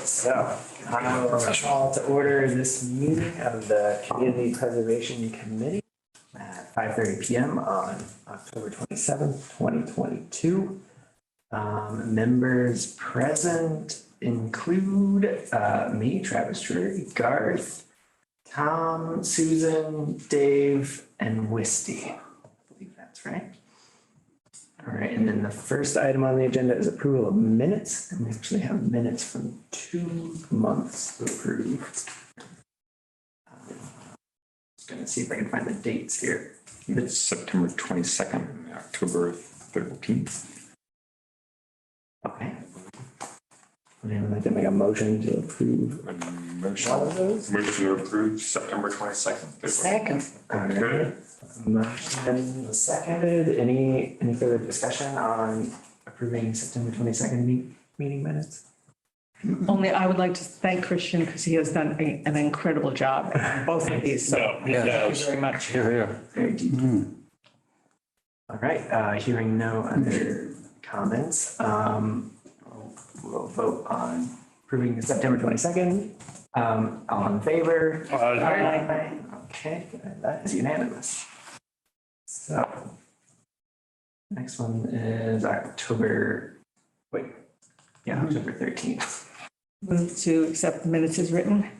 So I will call to order this meeting of the Community Preservation Committee at 5:30 PM on October 27th, 2022. Members present include me, Travis Drury, Garth, Tom, Susan, Dave, and Wisty. I believe that's right. All right, and then the first item on the agenda is approval of minutes, and we actually have minutes from 2 months to approve. Just gonna see if I can find the dates here. It's September 22nd, October 13th. Okay. Would anyone like to make a motion to approve? Motion to approve September 22nd. Second. All right. Motion seconded. Any further discussion on approving September 22nd meeting minutes? Only I would like to thank Christian because he has done an incredible job on both of these. So thank you very much. Here. Very deep. All right, hearing no other comments, we'll vote on approving the September 22nd. All in favor? Aye. Okay, that is unanimous. So next one is October 13th. Move to accept the minutes as written.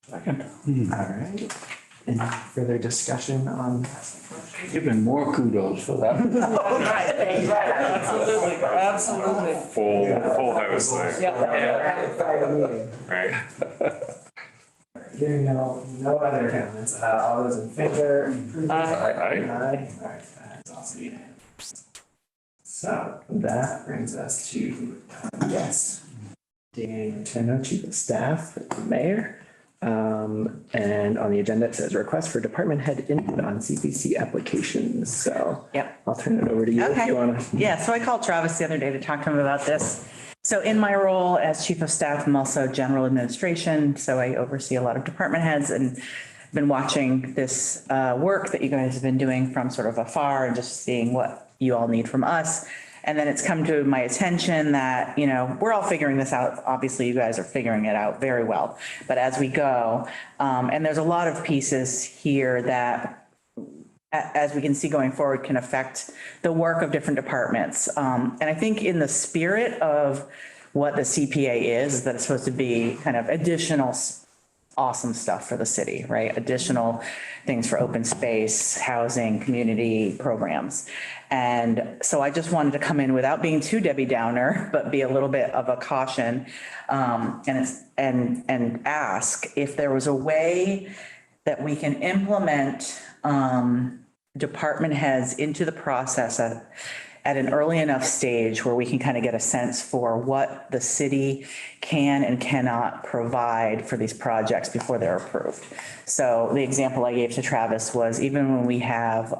Second. All right. Any further discussion on? Giving more kudos for that. Absolutely, absolutely. Full house there. Yeah. Right. Hearing no other comments, all those in favor? Aye. Aye. All right, that's also unanimous. So that brings us to, yes, Dan Turno, Chief of Staff, the Mayor. And on the agenda, it says request for department head input on CPC applications. So Yep. I'll turn it over to you if Okay. you want to. Yeah, so I called Travis the other day to talk to him about this. So in my role as chief of staff, I'm also general administration. So I oversee a lot of department heads and been watching this work that you guys have been doing from sort of afar and just seeing what you all need from us. And then it's come to my attention that, you know, we're all figuring this out. Obviously, you guys are figuring it out very well. But as we go, and there's a lot of pieces here that, as we can see going forward, can affect the work of different departments. And I think in the spirit of what the CPA is that it's supposed to be kind of additional awesome stuff for the city, right? Additional things for open space, housing, community programs. And so I just wanted to come in without being too Debbie Downer, but be a little bit of a caution, and ask if there was a way that we can implement department heads into the process at an early enough stage where we can kind of get a sense for what the city can and cannot provide for these projects before they're approved. So the example I gave to Travis was even when we have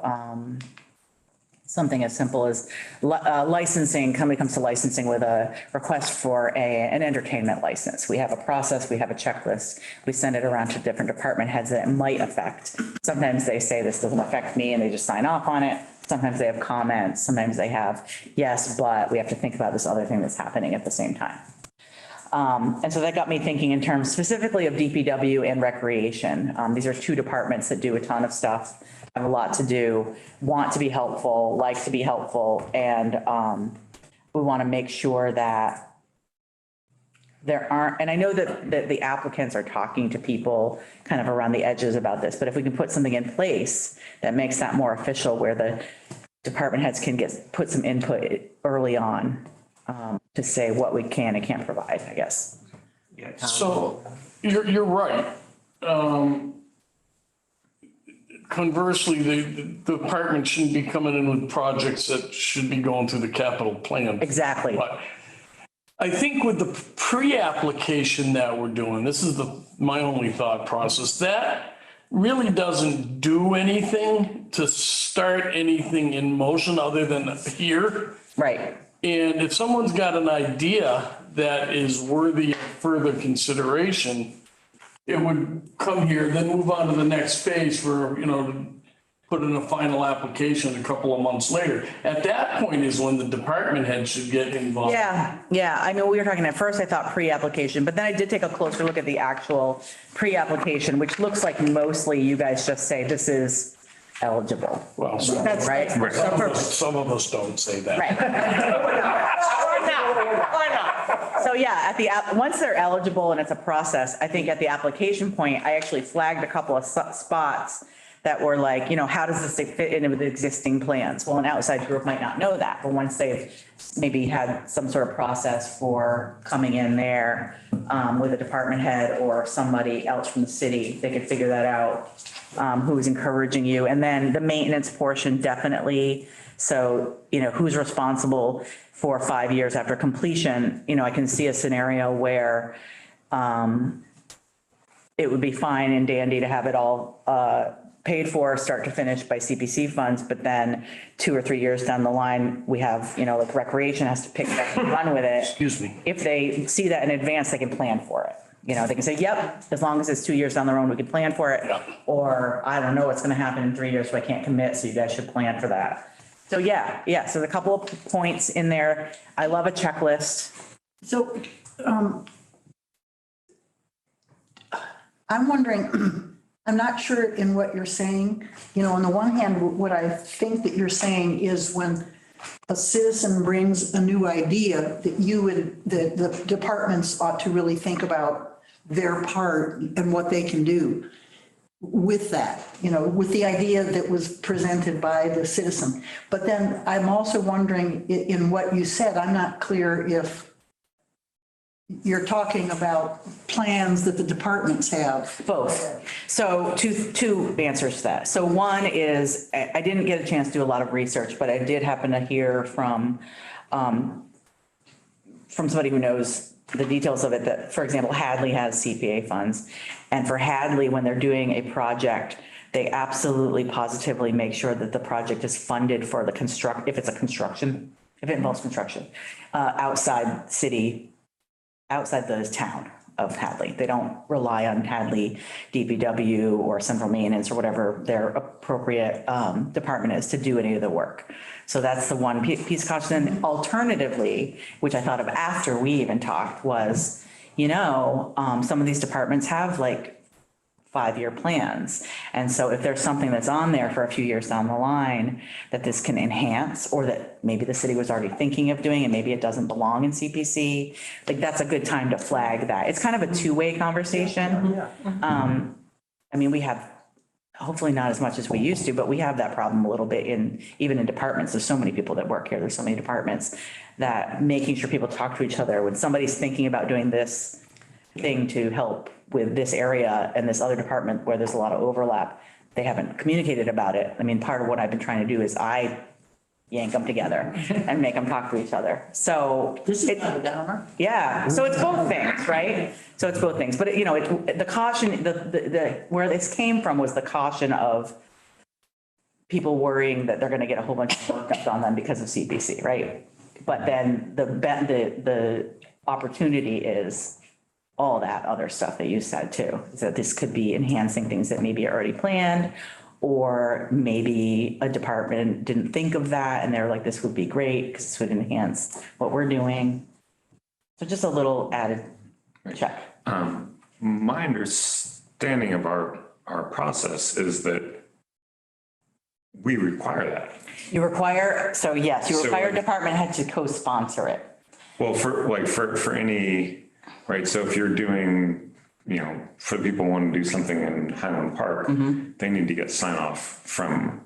something as simple as licensing, somebody comes to licensing with a request for an entertainment license. We have a process, we have a checklist, we send it around to different department heads that it might affect. Sometimes they say this doesn't affect me and they just sign off on it. Sometimes they have comments, sometimes they have, yes, but we have to think about this other thing that's happening at the same time. And so that got me thinking in terms specifically of DPW and recreation. These are two departments that do a ton of stuff, have a lot to do, want to be helpful, like to be helpful. And we want to make sure that there aren't, and I know that the applicants are talking to people kind of around the edges about this, but if we can put something in place that makes that more official where the department heads can put some input early on to say what we can and can't provide, I guess. Yeah, So you're right. Conversely, the department shouldn't be coming in with projects that should be going through the capital plan. Exactly. But I think with the pre-application that we're doing, this is my only thought process, that really doesn't do anything to start anything in motion other than here. Right. And if someone's got an idea that is worthy of further consideration, it would come here, then move on to the next phase for, put in a final application a couple of months later. At that point is when the department head should get involved. Yeah. I mean, we were talking at first, I thought pre-application, but then I did take a closer look at the actual pre-application, which looks like mostly you guys just say this is eligible. Well, That's Right. some of us don't say that. Right. Or not. So yeah, once they're eligible and it's a process, I think at the application point, I actually flagged a couple of spots that were like, how does this fit in with the existing plans? Well, an outside group might not know that, but once they've maybe had some sort of process for coming in there with a department head or somebody else from the city, they could figure that out, who's encouraging you. And then the maintenance portion, definitely. So, who's responsible for 5 years after completion? I can see a scenario where it would be fine and dandy to have it all paid for start to finish by CPC funds, but then 2 or 3 years down the line, we have, like recreation has to pick it up and run with it. Excuse me. If they see that in advance, they can plan for it. They can say, yep, as long as it's 2 years down the road, we can plan for it. Yeah. Or I don't know what's going to happen in 3 years, so I can't commit. So you guys should plan for that. So yeah. So there's a couple of points in there. I love a checklist. So I'm wondering, I'm not sure in what you're saying. On the one hand, what I think that you're saying is when a citizen brings a new idea that the departments ought to really think about their part and what they can do with that, with the idea that was presented by the citizen. But then I'm also wondering in what you said, I'm not clear if you're talking about plans that the departments have. Both. So two answers to that. So one is, I didn't get a chance to do a lot of research, but I did happen to hear from somebody who knows the details of it, that, for example, Hadley has CPA funds. And for Hadley, when they're doing a project, they absolutely positively make sure that the project is funded for the if it involves construction, outside the town of Hadley. They don't rely on Hadley DPW or central maintenance or whatever their appropriate department is to do any of the work. So that's the one piece of caution. Alternatively, which I thought of after we even talked, was, some of these departments have like 5-year plans. And so if there's something that's on there for a few years down the line that this can enhance, or that maybe the city was already thinking of doing and maybe it doesn't belong in CPC, like that's a good time to flag that. It's kind of a two-way conversation. We have, hopefully not as much as we used to, but we have that problem a little bit even in departments. There's so many people that work here. There's so many departments that making sure people talk to each other when somebody's thinking about doing this thing to help with this area and this other department where there's a lot of overlap, they haven't communicated about it. Part of what I've been trying to do is I yank them together and make them talk to each other. So This is not a downer. yeah, so it's both things, right? So it's both things, but the caution, the where this came from was the caution of people worrying that they're going to get a whole bunch of work dumped on them because of CPC, right? But then the opportunity is all that other stuff that you said too, is that this could be enhancing things that maybe are already planned, or maybe a department didn't think of that and they're like, this would be great because this would enhance what we're doing. So just a little added check. My understanding of our process is that we require that. You require, so yes, you So, require a like- department head to co-sponsor it. Well, for any, right, so if you're doing, for the people who want to do something in Highland Park, they need to get sign off from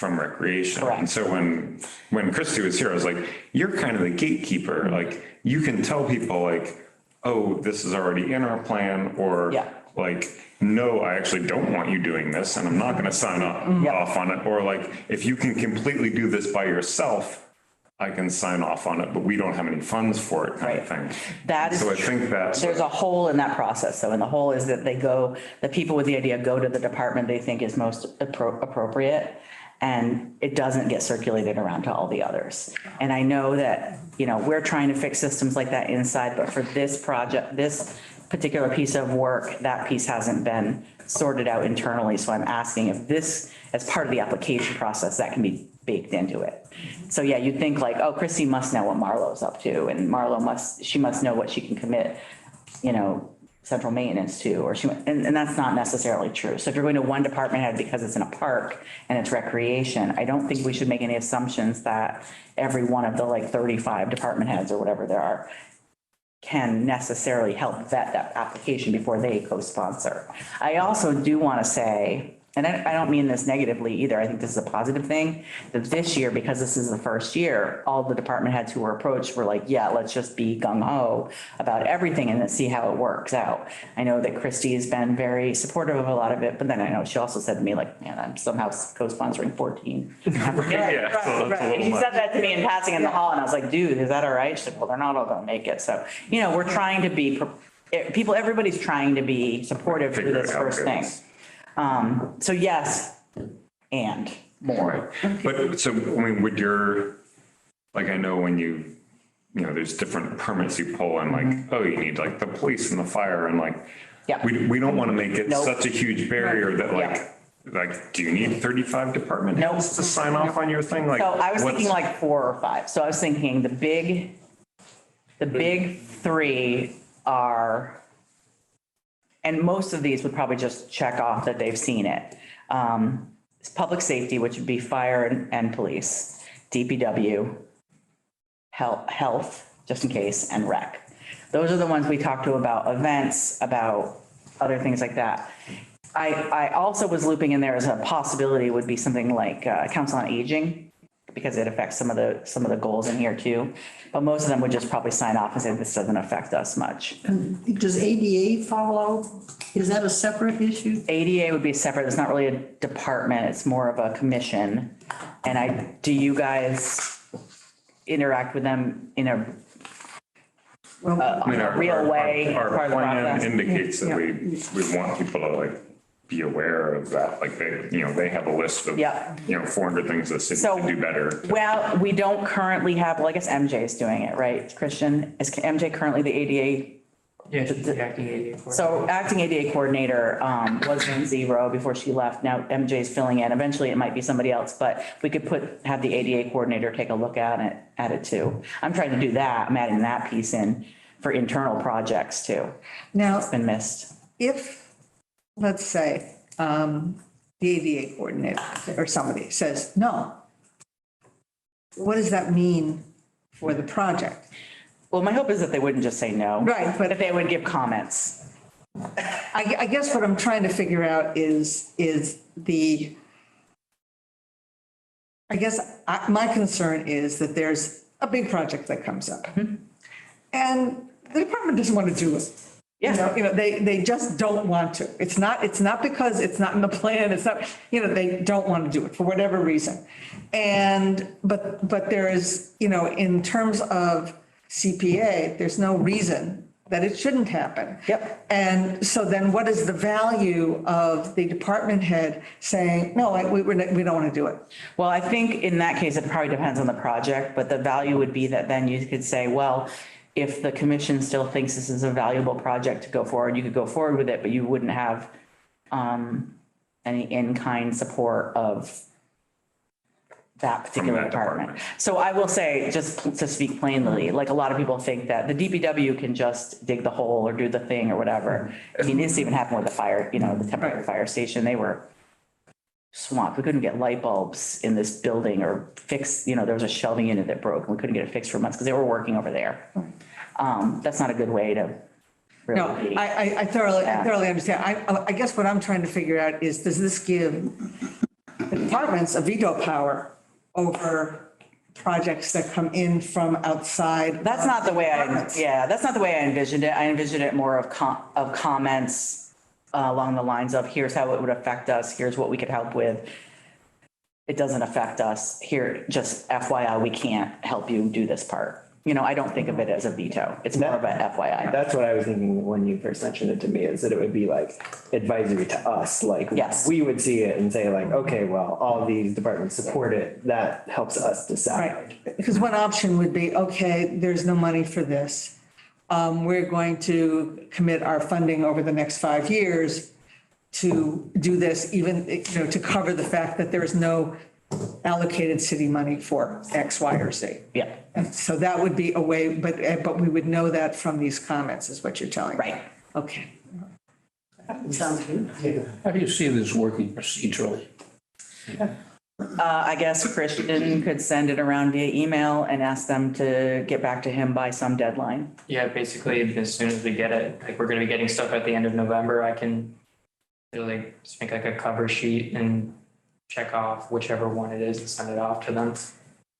recreation. Correct. And so when Christy was here, I was like, you're kind of the gatekeeper. Like, you can tell people like, oh, this is already in our plan, or Yeah. like, no, I actually don't want you doing this and I'm not going to sign off on it. Or like, if you can completely do this by yourself, I can sign off on it, but we don't have any funds for it, kind of thing. That is So I true. think that's. There's a hole in that process. So, and the hole is that the people with the idea go to the department they think is most appropriate, and it doesn't get circulated around to all the others. And I know that, we're trying to fix systems like that inside, but for this project, this particular piece of work, that piece hasn't been sorted out internally. So I'm asking if this, as part of the application process, that can be baked into it. So yeah, you'd think like, oh, Christy must know what Marlo's up to, and she must know what she can commit, central maintenance to, or and that's not necessarily true. So if you're going to one department head because it's in a park and it's recreation, I don't think we should make any assumptions that every one of the like 35 department heads or whatever there are can necessarily help vet that application before they co-sponsor. I also do want to say, and I don't mean this negatively either, I think this is a positive thing, that this year, because this is the first year, all the department heads who were approached were like, yeah, let's just be gung-ho about everything and let's see how it works out. I know that Christy has been very supportive of a lot of it, but then I know she also said to me like, man, I'm somehow co-sponsoring 14. Yeah, so that's a little He much. said that to me in passing in the hall and I was like, dude, is that all right? She said, well, they're not all going to make it. So, we're trying to be, everybody's trying to be supportive through Figure this it out, first thing. yes. So yes, and more. But so, I mean, would your, like, I know when there's different permits you pull and like, oh, you need like the police and the fire and like, Yeah. we don't want to make it Nope. such a huge barrier that Yeah. like, do you need 35 department Nope. heads to sign off on your thing? Like, So I was thinking what's- like 4 or 5. So I was thinking the big 3 are, and most of these would probably just check off that they've seen it. It's public safety, which would be fire and police, DPW, health, just in case, and rec. Those are the ones we talked to about events, about other things like that. I also was looping in there as a possibility would be something like Council on Aging, because it affects some of the goals in here too. But most of them would just probably sign off and say, this doesn't affect us much. Does ADA follow? Is that a separate issue? ADA would be separate. It's not really a department. It's more of a commission. And do you guys interact with them in a I mean, real way? Our part of the plan process? indicates that we want people to like be aware of that. Like they have a list of, Yeah. 400 things the city So, could do better. well, we don't currently have, well, I guess MJ is doing it, right? Christian, is MJ currently the ADA? Yeah, she's the acting AD for. So acting ADA coordinator was Lindsay Rowe before she left. Now MJ's filling in. Eventually it might be somebody else, but we could have the ADA coordinator take a look at it too. I'm trying to do that. I'm adding that piece in for internal projects too. Now, It's been missed. If, let's say, the ADA coordinator or somebody says, no, what does that mean for the project? Well, my hope is that they wouldn't just say no. Right, but- that they would give comments. I guess what I'm trying to figure out is my concern is that there's a big project that comes up. And the department doesn't want to do it. Yeah. They just don't want to. It's not because it's not in the plan. It's not, they don't want to do it for whatever reason. But there is, in terms of CPA, there's no reason that it shouldn't happen. Yep. And so then what is the value of the department head saying, no, we don't want to do it? Well, I think in that case, it probably depends on the project, but the value would be that then you could say, well, if the commission still thinks this is a valuable project to go forward, you could go forward with it, but you wouldn't have any in-kind support of that particular that department. department. So I will say, just to speak plainly, like a lot of people think that the DPW can just dig the hole or do the thing or whatever. I mean, this even happened with the fire, the temporary fire station. They were swamped. We couldn't get light bulbs in this building or fix, there was a shelving unit that broke and we couldn't get it fixed for months because they were working over there. That's not a good way to No, really be. I thoroughly understand. I guess what I'm trying to figure out is, does this give the departments a veto power over projects that come in from outside? That's not the way departments? that's not the way I envisioned it. I envisioned it more of comments along the lines of, here's how it would affect us. Here's what we could help with. It doesn't affect us. Here, just FYI, we can't help you do this part. I don't think of it as a veto. It's more of a FYI. That's what I was thinking when you first mentioned it to me, is that it would be like advisory to us. Like, Yes. we would see it and say like, okay, well, all these departments support it. That helps us decide. Right, because one option would be, okay, there's no money for this. we're going to commit our funding over the next 5 years to do this, even, to cover the fact that there is no allocated city money for X, Y, or Z. Yeah, And so that would be a way, but we would know that from these comments, is what you're telling me. right. Okay. Sounds good. How do you see this working procedurally? I guess Christian could send it around via email and ask them to get back to him by some deadline. Yeah, basically, as soon as we get it, like, we're gonna be getting stuff at the end of November, I can literally just make like a cover sheet and check off whichever one it is and send it off to them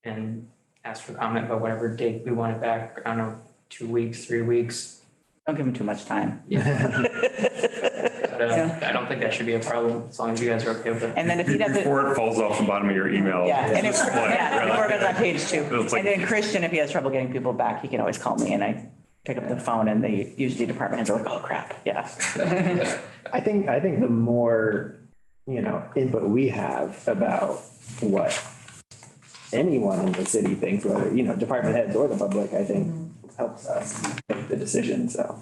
and ask for comment about whatever date we want it back. I don't know, 2 weeks, 3 weeks. Don't give him too much time. But, I don't think that should be a problem, as long as you guys are okay with it. And then if he doesn't. Before it falls off the bottom of your email. Yeah, and if, it's just like, yeah, really. before it goes on page 2. It's like- And then Christian, if he has trouble getting people back, he can always call me and I pick up the phone and they usually department heads are like, oh crap, yeah. I think the more, input we have about what anyone in the city thinks, whether, department heads or the public, I think helps us make the decision, so.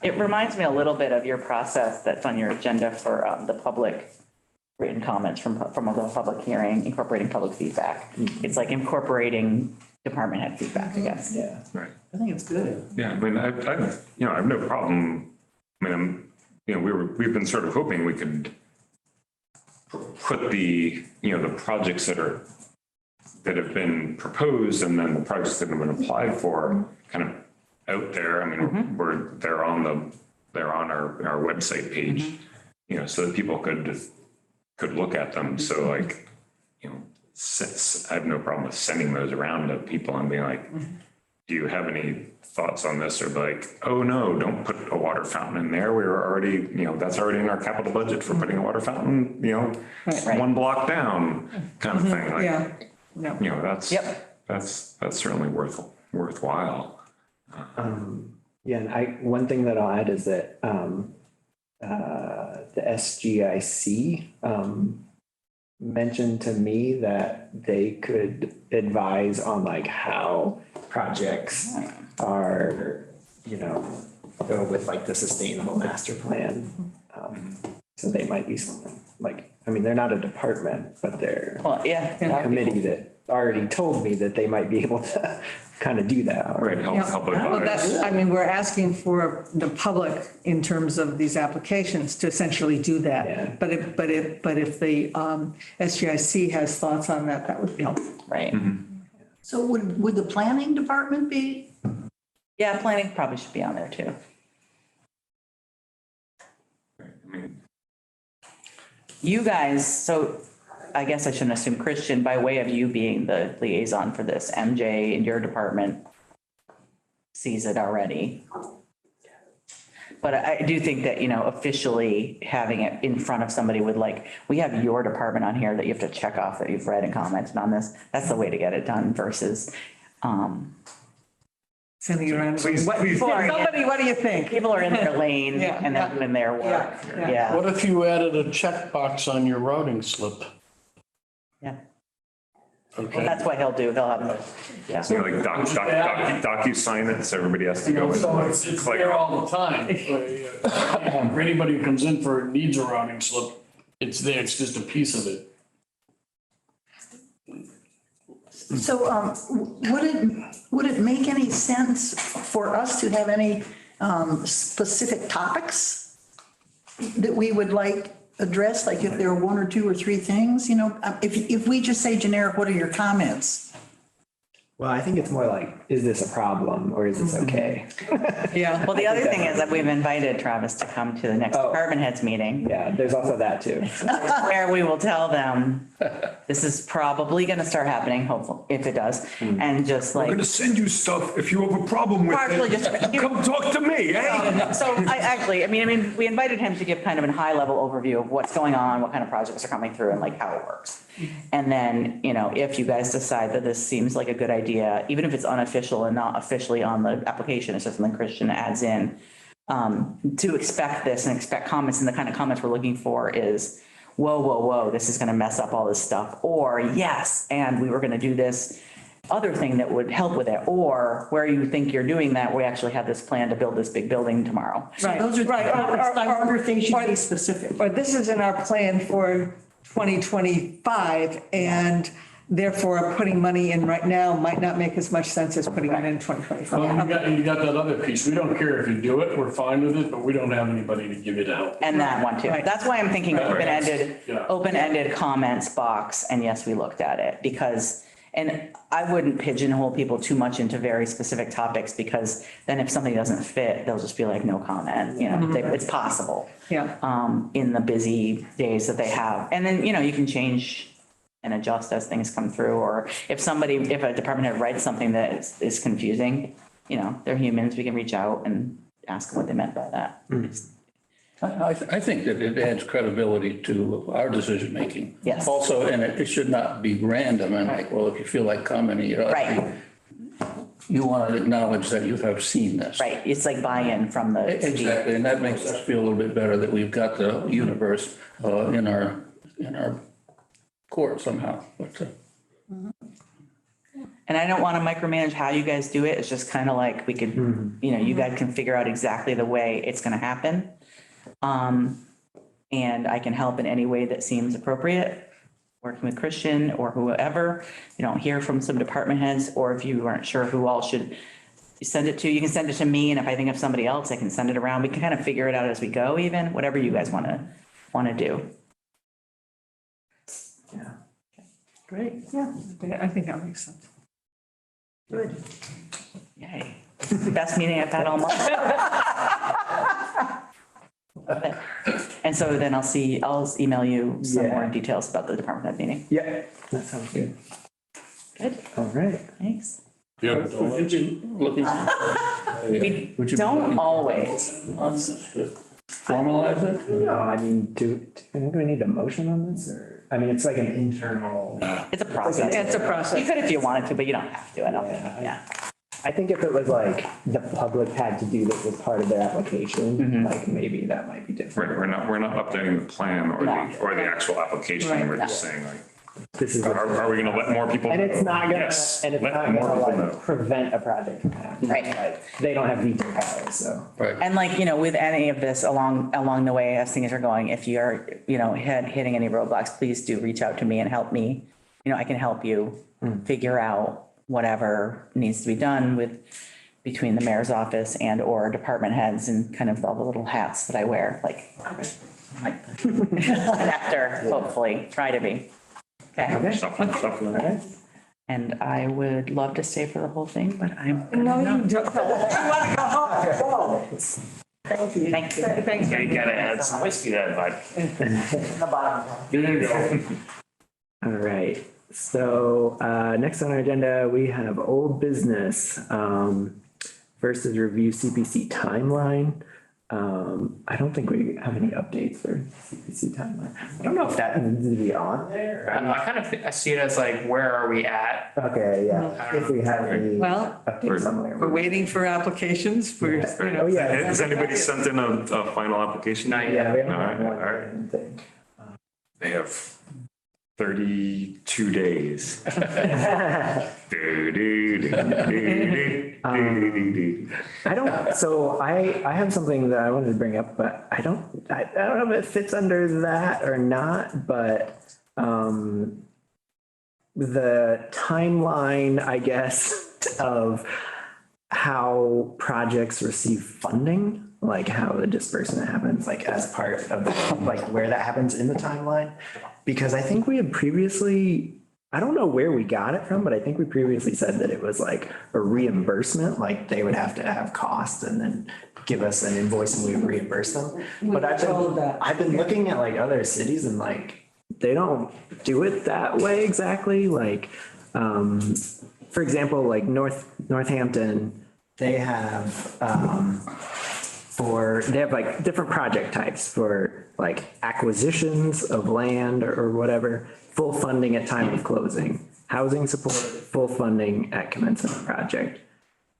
It reminds me a little bit of your process that's on your agenda for the public written comments from the public hearing, incorporating public feedback. It's like incorporating department head feedback, I guess. Yeah. Right. I think it's good. Yeah, I mean, I have no problem. I mean, we've been sort of hoping we could put the projects that have been proposed and then the projects that have been applied for kind of out there. I mean, they're on our website page, so that people could look at them. So like, I have no problem with sending those around to people and being like, do you have any thoughts on this? Or like, oh no, don't put a water fountain in there. We were already, that's already in our capital budget for putting a water fountain, Right. one block down kind of thing. Like, Yeah. No. that's certainly worthwhile. Yeah, and one thing that I'll add is that the SGIC mentioned to me that they could advise on like how projects are, go with like the sustainable master plan. So they might be something like, I mean, they're not a department, but they're Well, yeah. a committee that already told me that they might be able to kind of do that. Right, help Well, advise. we're asking for the public in terms of these applications to essentially do Yeah. that. But if the SGIC has thoughts on that, that would be helpful. Right. So would the planning department be? Yeah, planning probably should be on there too. I mean, You guys, so I guess I shouldn't assume Christian, by way of you being the liaison for this, MJ in your department sees it already. But I do think that, officially having it in front of somebody with like, we have your department on here that you have to check off that you've read and commented on this. That's the way to get it done versus, Sending it around. Please, What please. what do you think? people are in their lane Yeah. and they're doing their work. Yeah. Yeah, What if you added a checkbox on your routing slip? yeah. Well, Okay. that's what he'll do. He'll have, yeah. like docu-sign it, so everybody has to go in. So it's Click. there all the time. For anybody who comes in for needs a routing slip, it's there, it's just a piece of it. So would it make any sense for us to have any specific topics that we would like addressed? Like if there are 1 or 2 or 3 things, if we just say generic, what are your comments? Well, I think it's more like, is this a problem or is this okay? Yeah. Well, the other thing is that we've invited Travis to come to the next Oh. department heads meeting Yeah, there's also that too. where we will tell them this is probably going to start happening, hopefully, if it does. And just I'm like, gonna send you stuff if you have a problem with Partially just- it. Come talk to me, eh? so I mean, we invited him to give kind of a high level overview of what's going on, what kind of projects are coming through and like how it works. And then, if you guys decide that this seems like a good idea, even if it's unofficial and not officially on the application, it's just something Christian adds in, to expect this and expect comments, and the kind of comments we're looking for is, whoa, this is going to mess up all this stuff. Or yes, and we were going to do this other thing that would help with it, or where you think you're doing that, we actually have this plan to build this big building tomorrow. Right, Those are, right. I wonder if things should be specific. Or this is in our plan for 2025, and therefore putting money in right now might not make as much sense as putting it in 2025. Well, you got that other piece. We don't care if you do it, we're fine with it, but we don't have anybody to give you the help. And that one too. Right. That's why I'm thinking Yeah. open-ended comments box, and yes, we looked at it, because, and I wouldn't pigeonhole people too much into very specific topics, because then if something doesn't fit, they'll just be like, no comment, it's possible. Yeah. In the busy days that they have. And then, you can change and adjust as things come through, or if a department head writes something that is confusing, they're humans, we can reach out and ask them what they meant by that. I think that it adds credibility to our decision-making. Yes. Also, and it should not be random and like, well, if you feel like commenting, Right. you want to acknowledge that you have seen this. Right, it's like buy-in from the. Exactly, and that makes us feel a little bit better that we've got the universe in our court somehow. But, And I don't want to micromanage how you guys do it. It's just kind of like we could, you guys can figure out exactly the way it's going to happen. And I can help in any way that seems appropriate, working with Christian or whoever. You don't hear from some department heads, or if you aren't sure who all should send it to, you can send it to me. And if I think of somebody else, I can send it around. We can kind of figure it out as we go, even whatever you guys want to do. Yeah. Great, yeah, I think that makes sense. Good. Yay. Best meeting I've had all month. And so then I'll email you some more Yeah. details about the department head meeting. Yeah, that sounds good. Good, All right. thanks. Yeah. would you be looking? We Would you be don't looking always. to formalize it? No, I mean, do we need a motion on this, or, I mean, it's like an internal. It's a process. It's a You process. could if you wanted to, but you don't have to. I don't think. Yeah. I think if it was like the public had to do this as part of their application, like maybe that might be different. Right, we're not updating the plan or No. the actual application. Right. We're just saying like, This is. are we gonna let more people? And it's not gonna, Yes, and it's let not more gonna people like know. prevent a project from happening. Right. Like, they don't have veto power, so. Right. And like, with any of this along the way as things are going, if you're, hitting any roadblocks, please do reach out to me and help me. I can help you figure out whatever needs to be done between the mayor's office and or department heads and kind of all the little hats that I wear, like connector, hopefully, try to be. Okay. Shuffle. And I would love to stay for the whole thing, but I'm. No, you don't. You want to go home? Thank you. Thank you. Thanks. You gotta add some whiskey to that, bud. The bottom. There you go. All right, so next on our agenda, we have old business. First is review CPC timeline. I don't think we have any updates for CPC timeline. I don't know if that needs to be on there. I kind of I see it as like, where are we at? Okay, yeah, if we have any Well, updates somewhere. we're waiting for applications. Oh, yeah. Has anybody sent in a final application? Not yet. Yeah, we haven't All right, had all one right. thing. They have 32 days. I don't, so I have something that I wanted to bring up, but I don't know if it fits under that or not, but the timeline, I guess, of how projects receive funding, like how the disbursement happens, like as part of, like where that happens in the timeline. Because I think we had previously, I don't know where we got it from, but I think we previously said that it was like a reimbursement, like they would have to have costs and then give us an invoice and we would reimburse them. But I've been looking at like other cities and like, they don't do it that way exactly. Like, for example, like Northampton, they have, they have like different project types for like acquisitions of land or whatever, full funding at time of closing, housing support, full funding at commencement of project,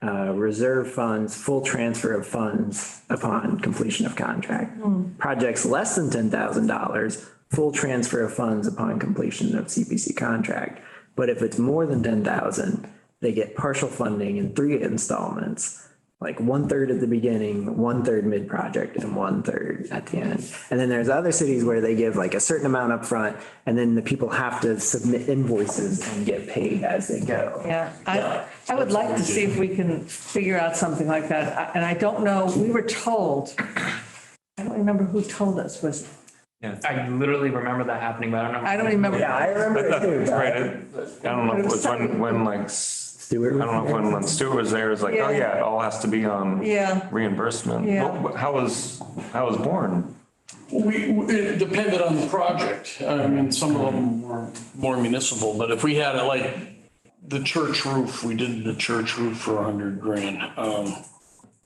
reserve funds, full transfer of funds upon completion of contract. Projects less than $10,000, full transfer of funds upon completion of CPC contract. But if it's more than 10,000, they get partial funding in 3 installments. Like 1/3 at the beginning, 1/3 mid-project, and 1/3 at the end. And then there's other cities where they give like a certain amount up front, and then the people have to submit invoices and get paid as they go. Yeah, I would like to see if we can figure out something like that. And I don't know, we were told, I don't remember who told us, was, I literally remember that happening, but I don't know. I don't remember. Yeah, I remember it too. Right, I don't know if it was when like, Stuart. I don't know if when Stuart was there, it was like, oh yeah, it all has to be on Yeah. reimbursement. Yeah. Well, how was Bourne? It depended on the project. I mean, some of them were more municipal, but if we had it like the church roof, we did the church roof for $100,000.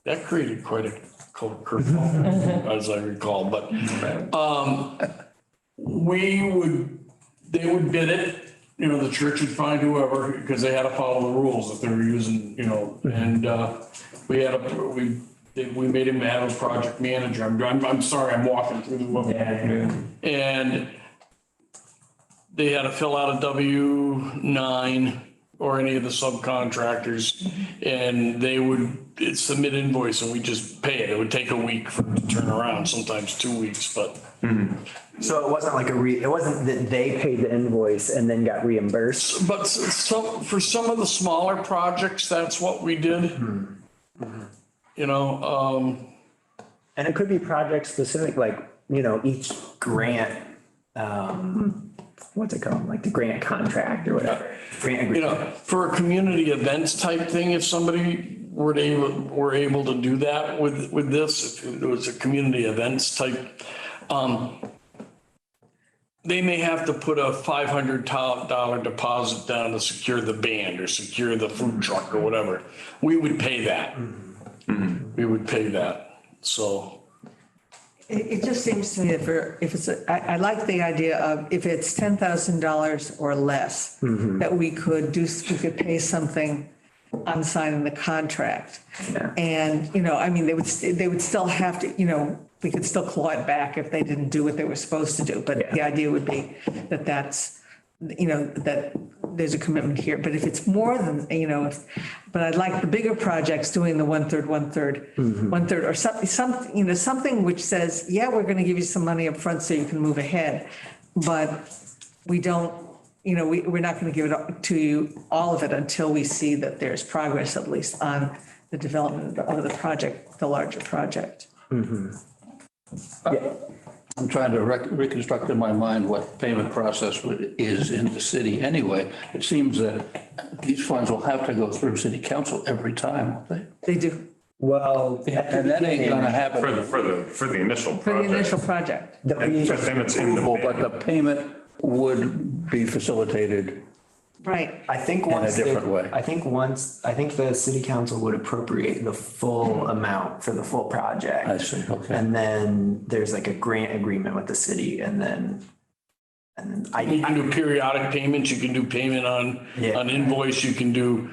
That created quite a curveball, as I recall, but, they would bid it, you know, the church would find whoever, because they had to follow the rules if they were using, you know, and, we made him have a project manager. I'm sorry, I'm walking through the room. And they had to fill out a W-9 or any of the subcontractors, and they would submit invoice and we just pay it. It would take a week for it to turn around, sometimes 2 weeks, but. So it wasn't like it wasn't that they paid the invoice and then got reimbursed. But for some of the smaller projects, that's what we did. You know, And it could be project specific, like, you know, each grant, what's it called? Like the grant contract or whatever. Grant you agreement. know, for a community events type thing, if somebody were able to do that with this, if it was a community events type, they may have to put a $500 deposit down to secure the band or secure the food truck or whatever. We would pay that. We would pay that. So. It just seems to me that if it's, I like the idea of if it's $10,000 or less, that we could pay something on signing the contract. Yeah. And, you know, I mean, they would still have to, you know, we could still claw it back if they didn't do what they were supposed to do. But the idea would be that that's, you know, that there's a commitment here. But if it's more than, you know, but I'd like the bigger projects doing the 1/3, 1/3, 1/3, or something, you know, something which says, yeah, we're going to give you some money up front so you can move ahead. But we don't, you know, we're not going to give it to you, all of it, until we see that there's progress, at least on the development of the project, the larger project. I'm trying to reconstruct in my mind what payment process is in the city anyway. It seems that these funds will have to go through city council every time, won't they? They do, Well, And that ain't gonna happen. For the initial for the project. initial project. But then it's in the But the bid. payment would be facilitated. Right. I think In a once different way. I think the city council would appropriate the full amount for the full project. I see, okay. And then there's like a grant agreement with the city, and then You can do periodic payments, you can do payment on invoice, you can do,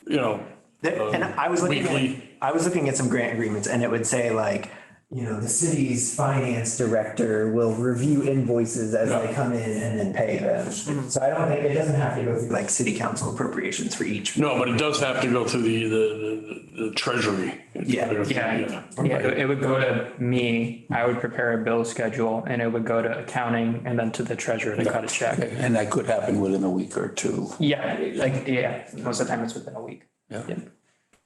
you know. and I was looking at some grant agreements, and it would say like, you know, the city's finance director will review invoices as they come in and then pay them. So I don't think, it doesn't have to go through like city council appropriations for each. No, but it does have to go through the treasury. Yeah. It would go to me, I would prepare a bill schedule, and it would go to accounting and then to the treasurer to cut a check. And that could happen within a week or two. Yeah, most of the time it's within a week. Yeah.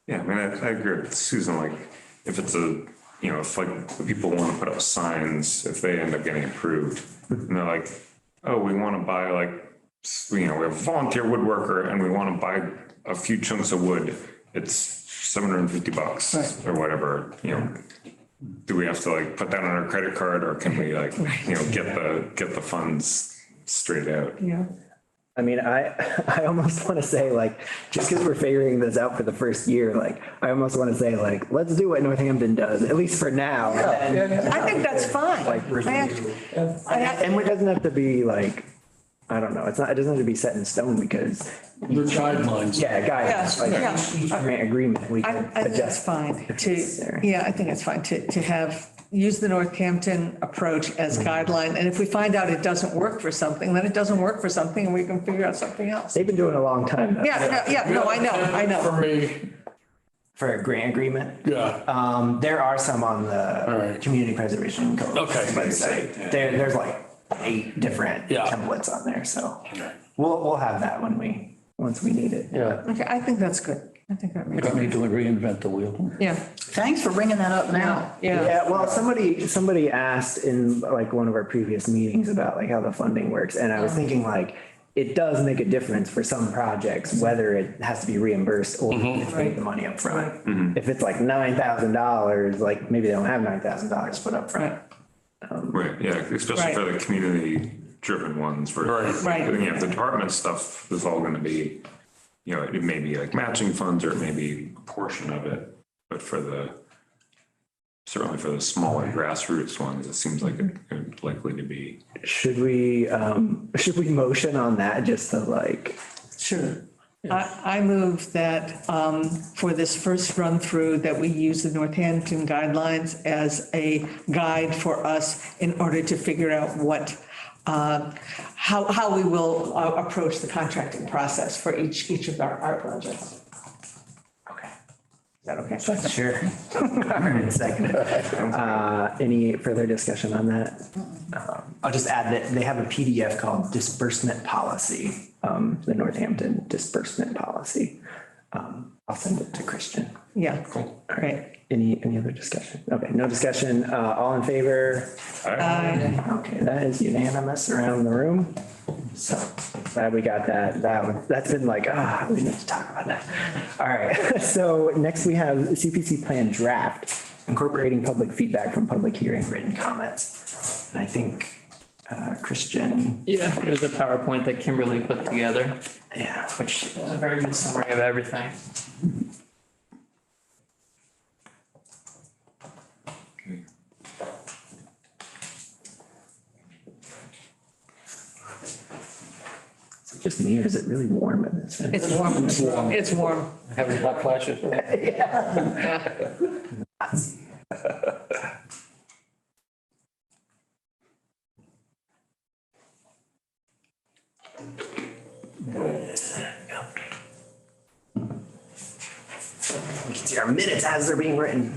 Yeah, I mean, I agree with Susan, like, if it's if like the people want to put up signs, if they end up getting approved, and they're like, oh, we want to buy like, we have a volunteer woodworker and we want to buy a few chunks of wood, it's $750 or whatever, do we have to like put that on our credit card, or can we like, get the funds straight out? Yeah. I mean, I almost want to say like, just because we're figuring this out for the first year, like, I almost want to say like, let's do what Northampton does, at least for now. I think that's fine. Like, and it doesn't have to be like, I don't know, it doesn't have to be set in stone, because. The guidelines. Yeah, guys, like each grant agreement, we I can think that's adjust. fine if necessary. I think it's fine to have use the Northampton approach as guideline. And if we find out it doesn't work for something, then it doesn't work for something and we can figure out something else. They've been doing it a long time. Though. No, I know. For me, For a grant agreement. yeah. There are some on the right. Community Preservation Code Okay. website. There's like 8 different Yeah. templates on there, so we'll have that once we need it. Yeah, Okay, I think that's good. I think that we makes don't need to reinvent the wheel. Yeah, Thanks for bringing that up now. yeah. Yeah, well, somebody asked in like one of our previous meetings about like how the funding works, and I was thinking like, it does make a difference for some projects, whether it has to be reimbursed or if they get the money up front. If it's like $9,000, like maybe they don't have $9,000 put up front. Right, yeah, especially for the community driven ones where, Right. you know, the department stuff is all gonna be, you know, it may be like matching funds or it may be a portion of it, but certainly for the smaller grassroots ones, it seems like it's likely to be. Should we motion on that just to like, Sure. I move that for this first run through that we use the Northampton guidelines as a guide for us in order to figure out what, how we will approach the contracting process for each of our projects. okay, Is that okay? sure. All right, second. Any further discussion on that? I'll just add that they have a PDF called Disbursement Policy, the Northampton Disbursement Policy. I'll send it to Christian. Yeah, Cool. great. Any other discussion? Okay, no discussion. All in favor? Okay, that is unanimous around the room. So glad we got that. That's been like, we need to talk about that. All right. So next we have CPC plan draft, incorporating public feedback from public hearing, written comments. And I think Christian. Yeah, there's a PowerPoint that Kimberly put together, Yeah. which is a very good summary of everything. Is it just me or is it really warm in this? It's warm. It's warm. Having hot flashes. We can see our minutes as they're being written.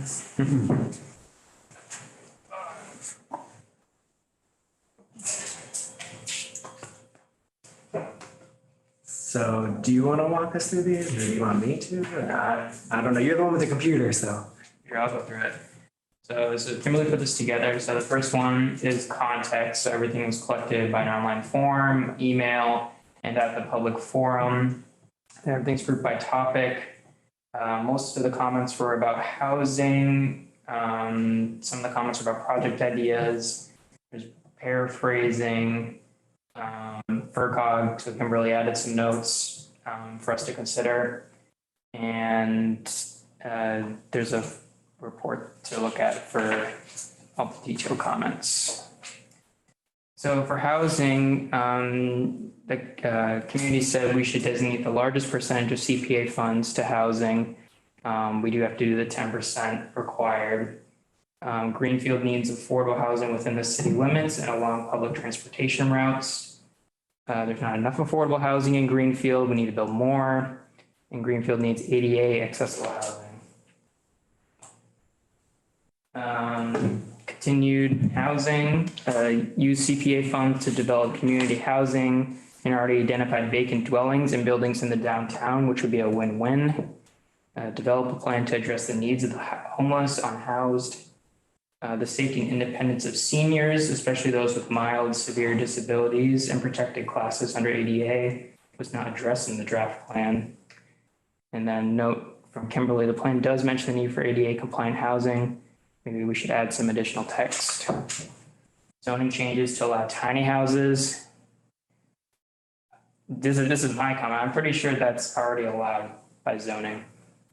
So do you want to walk us through these or do you want me to? Or not? I don't know. You're the one with the computer, so. Here, I'll go through it. So Kimberly put this together. So the first one is context. So everything was collected by an online form, email, and at the public forum. And everything's grouped by topic. Most of the comments were about housing. Some of the comments were about project ideas. There's paraphrasing. FERCog, so Kimberly added some notes for us to consider. And there's a report to look at for all the detailed comments. So for housing, the community said we should designate the largest percentage of CPA funds to housing. We do have to do the 10% required. Greenfield needs affordable housing within the city limits and along public transportation routes. There's not enough affordable housing in Greenfield. We need to build more. And Greenfield needs ADA accessible housing. Continued housing, use CPA funds to develop community housing and already identified vacant dwellings and buildings in the downtown, which would be a win-win. Develop a plan to address the needs of the homeless, unhoused. The safety and independence of seniors, especially those with mild, severe disabilities and protected classes under ADA, was not addressed in the draft plan. And then note from Kimberly, the plan does mention the need for ADA compliant housing. Maybe we should add some additional text. Zoning changes to allow tiny houses. This is my comment. I'm pretty sure that's already allowed by zoning.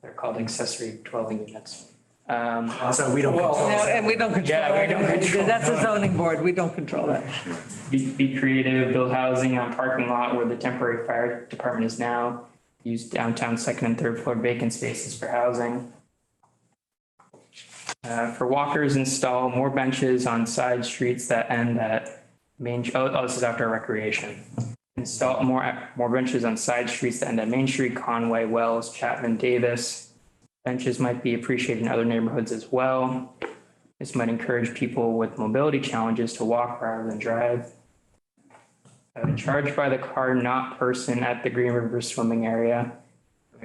They're called accessory dwelling units. Also, we don't. No, and we don't control Yeah, we don't that. control That's a zoning board. We don't control that. Be creative, build housing on parking lot where the temporary fire department is now. Use downtown second and third floor vacant spaces for housing. For walkers, install more benches on side streets that end at Main, this is outdoor recreation. Install more benches on side streets that end at Main Street, Conway, Wells, Chapman, Davis. Benches might be appreciated in other neighborhoods as well. This might encourage people with mobility challenges to walk rather than drive. Charge by the car, not person at the Green River swimming area.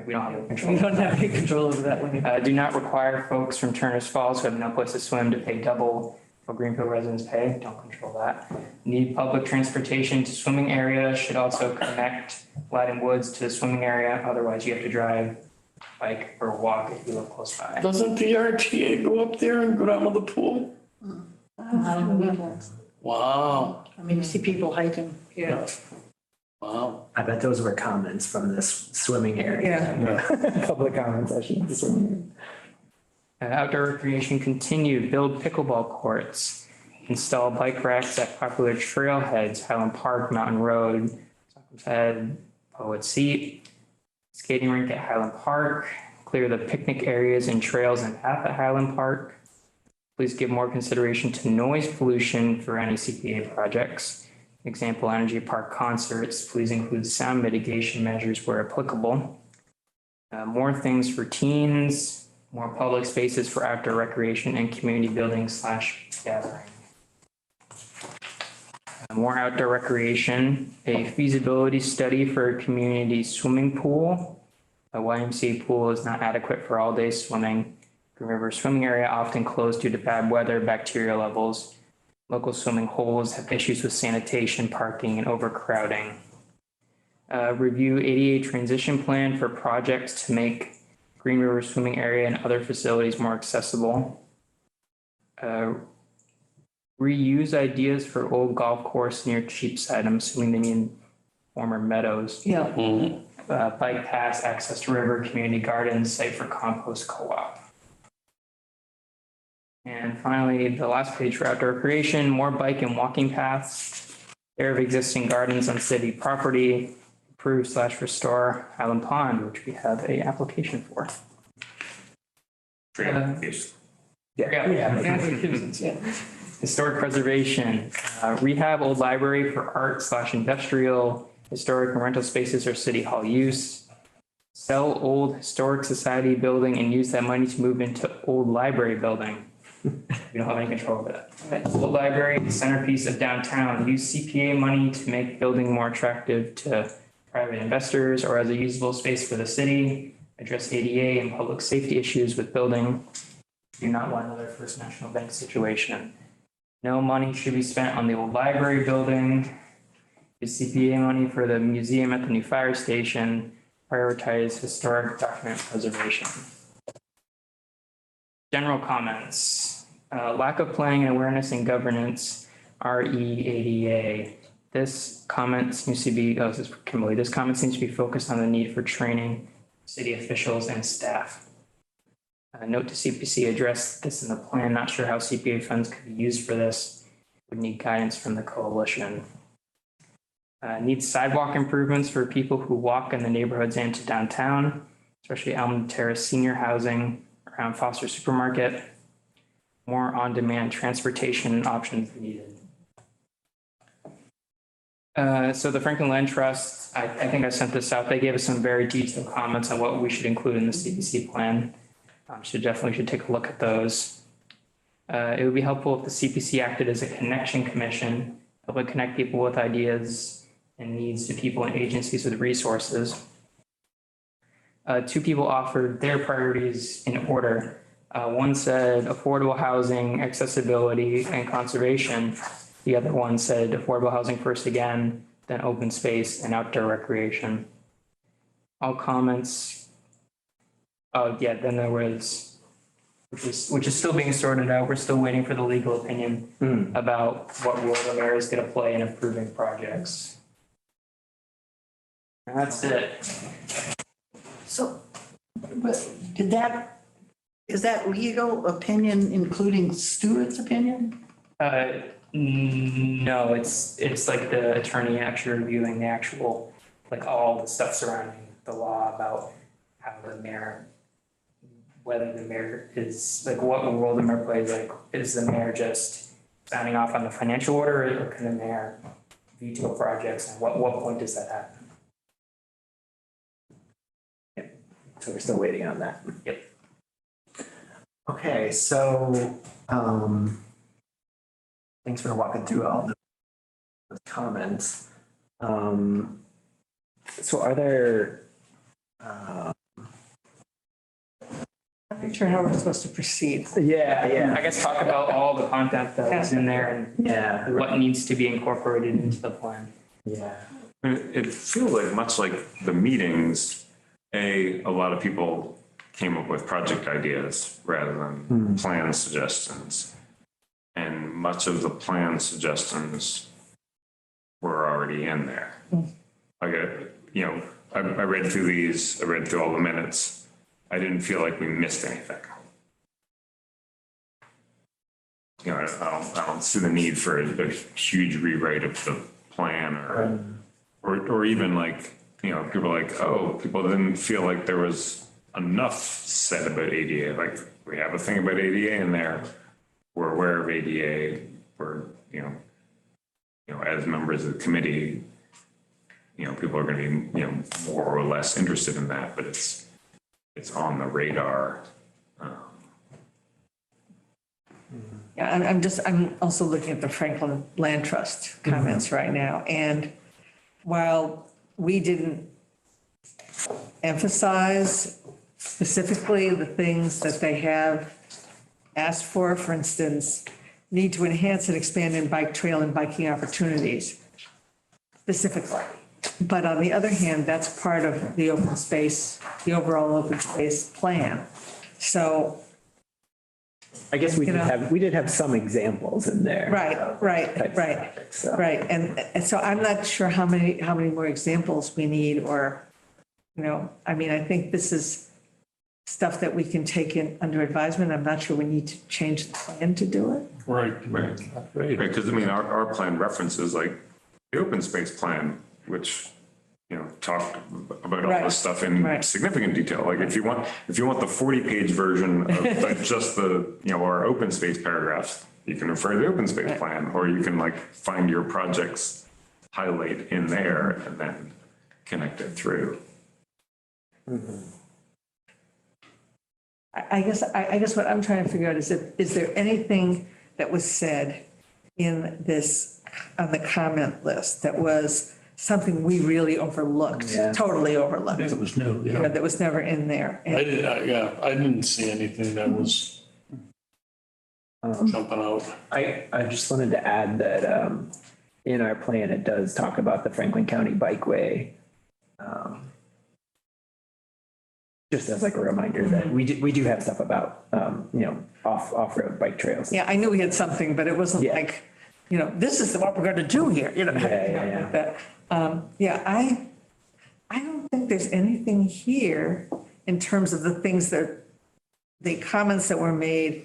We don't have any control. We don't have any control over that one. Do not require folks from Turner's Falls who have no place to swim to pay double what Greenfield residents pay. Don't control that. Need public transportation to swimming area. Should also connect Lighten Woods to the swimming area. Otherwise, you have to drive, bike, or walk if you live close by. Doesn't the RTA go up there and go down to the pool? Wow, I mean, you see people hiking. Yeah, wow. I bet those were comments from this swimming area. yeah. Public comment session. of the swimming area. Outdoor recreation continued. Build pickleball courts. Install bike racks at popular trailheads, Highland Park, Mountain Road, Stockham's Head, Poet Seat. Skating rink at Highland Park. Clear the picnic areas and trails and path at Highland Park. Please give more consideration to noise pollution for any CPA projects. Example, Energy Park concerts. Please include sound mitigation measures where applicable. More things for teens. More public spaces for outdoor recreation and community building / gathering. More outdoor recreation, a feasibility study for a community swimming pool. A YMCA pool is not adequate for all day swimming. Green River swimming area often closed due to bad weather, bacteria levels. Local swimming holes have issues with sanitation, parking, and overcrowding. Review ADA transition plan for projects to make Green River swimming area and other facilities more accessible. Reuse ideas for old golf course near Cheapside. I'm assuming they mean former meadows. Yeah, Bike paths, access to river, community gardens, site for compost co-op. And finally, the last page for outdoor recreation, more bike and walking paths. Care of existing gardens on city property. Improve / restore Highland Pond, which we have a application for. Historic preservation, rehab old library for art / industrial, historic and rental spaces or city hall use. Sell old historic society building and use that money to move into old library building. We don't have any control over that. Old library, centerpiece of downtown, use CPA money to make building more attractive to private investors or as a usable space for the city. Address ADA and public safety issues with building. Do not want another First National Bank situation. No money should be spent on the old library building. Use CPA money for the museum at the new fire station. Prioritize historic document preservation. General comments. Lack of planning and awareness and governance, READA. This comment seems to be, this is Kimberly, this comment seems to be focused on the need for training city officials and staff. Note to CPC addressed this in the plan. Not sure how CPA funds could be used for this. Would need guidance from the coalition. Need sidewalk improvements for people who walk in the neighborhoods and to downtown, especially Elm Terrace senior housing around Foster Supermarket. More on-demand transportation options needed. So the Franklin Land Trust, I think I sent this out. They gave us some very detailed comments on what we should include in the CPC plan. Definitely take a look at those. It would be helpful if the CPC acted as a connection commission, helping connect people with ideas and needs to people and agencies with resources. 2 people offered their priorities in order. One said affordable housing, accessibility, and conservation. The other one said affordable housing first again, then open space and outdoor recreation. All comments. Then there was, which is still being sorted out. We're still waiting for the legal opinion about what role the mayor is going to play in approving projects. And that's it. So, but is that legal opinion including Stewart's opinion? No, it's like the attorney actually reviewing the actual, like all the stuff surrounding the law about how the mayor whether the mayor is, like, what role the mayor plays, like, is the mayor just signing off on the financial order, or can the mayor veto projects, and what point does that happen? So we're still waiting on that. Yep. Okay, so, thanks for walking through all the comments. So are there, I'm not sure how we're supposed to proceed. yeah, I guess talk about all the content that was in there and yeah, what needs to be incorporated into the plan. yeah. It feels like, much like the meetings, a lot of people came up with project ideas rather than plan suggestions. And much of the plan suggestions were already in there. Like, I read through these, I read through all the minutes. I didn't feel like we missed anything. I don't see the need for a huge rewrite of the plan or even like, people are like, oh, people didn't feel like there was enough said about ADA. Like, we have a thing about ADA in there. We're aware of ADA. We're, as members of the committee, people are going to be, more or less interested in that, but it's on the radar. Yeah, I'm also looking at the Franklin Land Trust comments right now. And while we didn't emphasize specifically the things that they have asked for instance, need to enhance and expand in bike trail and biking opportunities specifically. But on the other hand, that's part of the open space, the overall open space plan. So. I guess we You did know. have some examples in there. Right. So. Right, and so I'm not sure how many more examples we need or, I mean, I think this is stuff that we can take in under advisement. I'm not sure we need to change the plan to do it. Right. Right. Because our plan references like the open space plan, which, talked about all Right. this stuff in Right. significant detail. Like if you want the 40-page version of like just the, our open space paragraphs, you can refer to the open space Right. plan, or you can like find your projects highlight in there and then connect it through. I guess what I'm trying to figure out is there anything that was said in this, on the comment list that was something we really overlooked, Yeah. totally overlooked? It was new, That was never in there. I didn't see anything that was jumping out. I just wanted to add that in our plan, it does talk about the Franklin County Bikeway. Just as like a reminder that we do have stuff about, off-road bike trails. Yeah, I knew we had something, but it wasn't Yeah. like, this is what we're going to do here, Yeah. But, I don't think there's anything here in terms of the things that, the comments that were made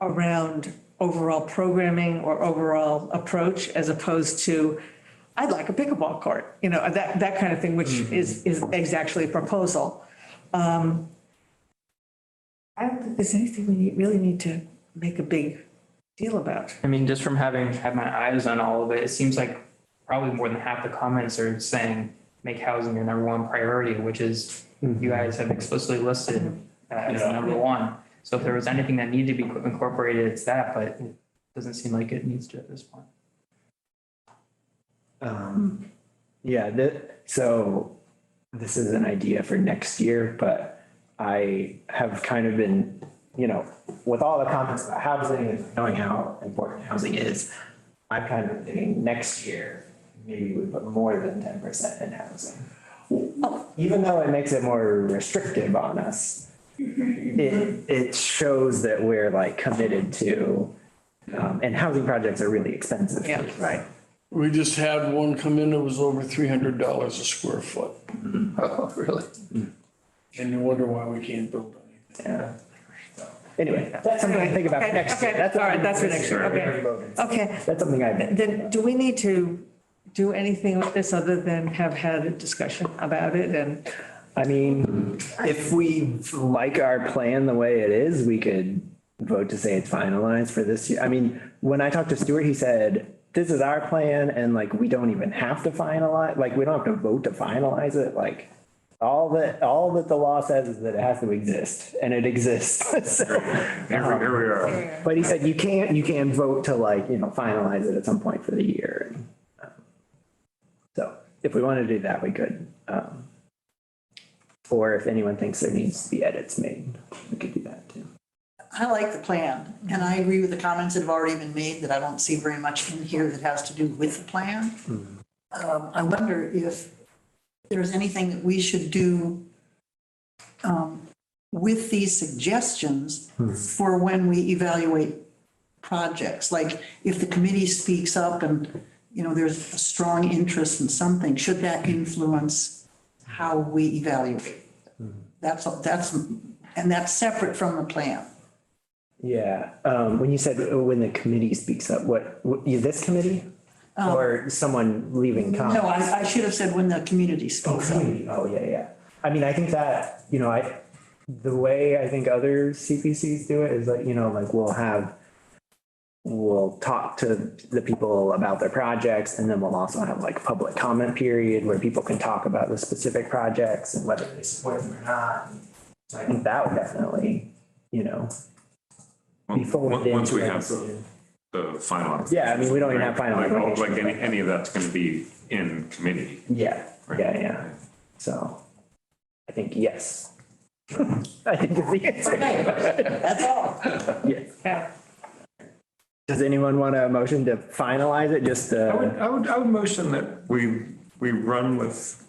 around overall programming or overall approach as opposed to, I'd like a pickleball court, that kind of thing, which is actually a proposal. I don't think there's anything we really need to make a big deal about. I mean, just from having had my eyes on all of it, it seems like probably more than half the comments are saying, make housing your number one priority, which is, you guys have explicitly listed as number one. So if there was anything that needed to be incorporated, it's that, but it doesn't seem like it needs to at this point. So this is an idea for next year, but I have kind of been, with all the comments about housing and knowing how important housing is, I'm kind of thinking next year, maybe we put more than 10% in housing. Even though it makes it more restrictive on us, it shows that we're like committed to, and housing projects are really expensive. Yeah, right. We just had one come in that was over $300 a square foot. Oh, really? And you wonder why we can't build anything. Yeah. Anyway, that's something to think about Okay, next year. okay, all right, that's for next year, okay. Okay, That's something I. then do we need to do anything with this other than have had a discussion about it and I mean, if we like our plan the way it is, we could vote to say it's finalized for this year. I mean, when I talked to Stuart, he said, this is our plan and like, we don't even have to finalize, like, we don't have to vote to finalize it. Like, all that the law says is that it has to exist and it exists. So, Here we are. but he said you can vote to like, finalize it at some point for the year. So if we want to do that, we could. Or if anyone thinks there needs to be edits made, we could do that too. I like the plan, and I agree with the comments that have already been made, that I don't see very much in here that has to do with the plan. I wonder if there's anything that we should do with these suggestions for when we evaluate projects. Like if the committee speaks up and, there's a strong interest in something, should that influence how we evaluate? That's separate from the plan. Yeah. When you said when the committee speaks up, what this committee or someone leaving comments? No, I should have said when the community speaks up. Oh, yeah. I mean, I think that, the way I think other CPCs do it is like, like we'll talk to the people about their projects, and then we'll also have like public comment period where people can talk about the specific projects and whether they support them or not. So I think that would definitely, be forwarded into Once we the have decision. the final. Yeah, I mean, we don't even have final Like application. any of that's going to be in committee. Yeah, yeah. So I think yes. I think is the answer. That's all. Yeah. Does anyone want a motion to finalize it? Just I would motion that we run with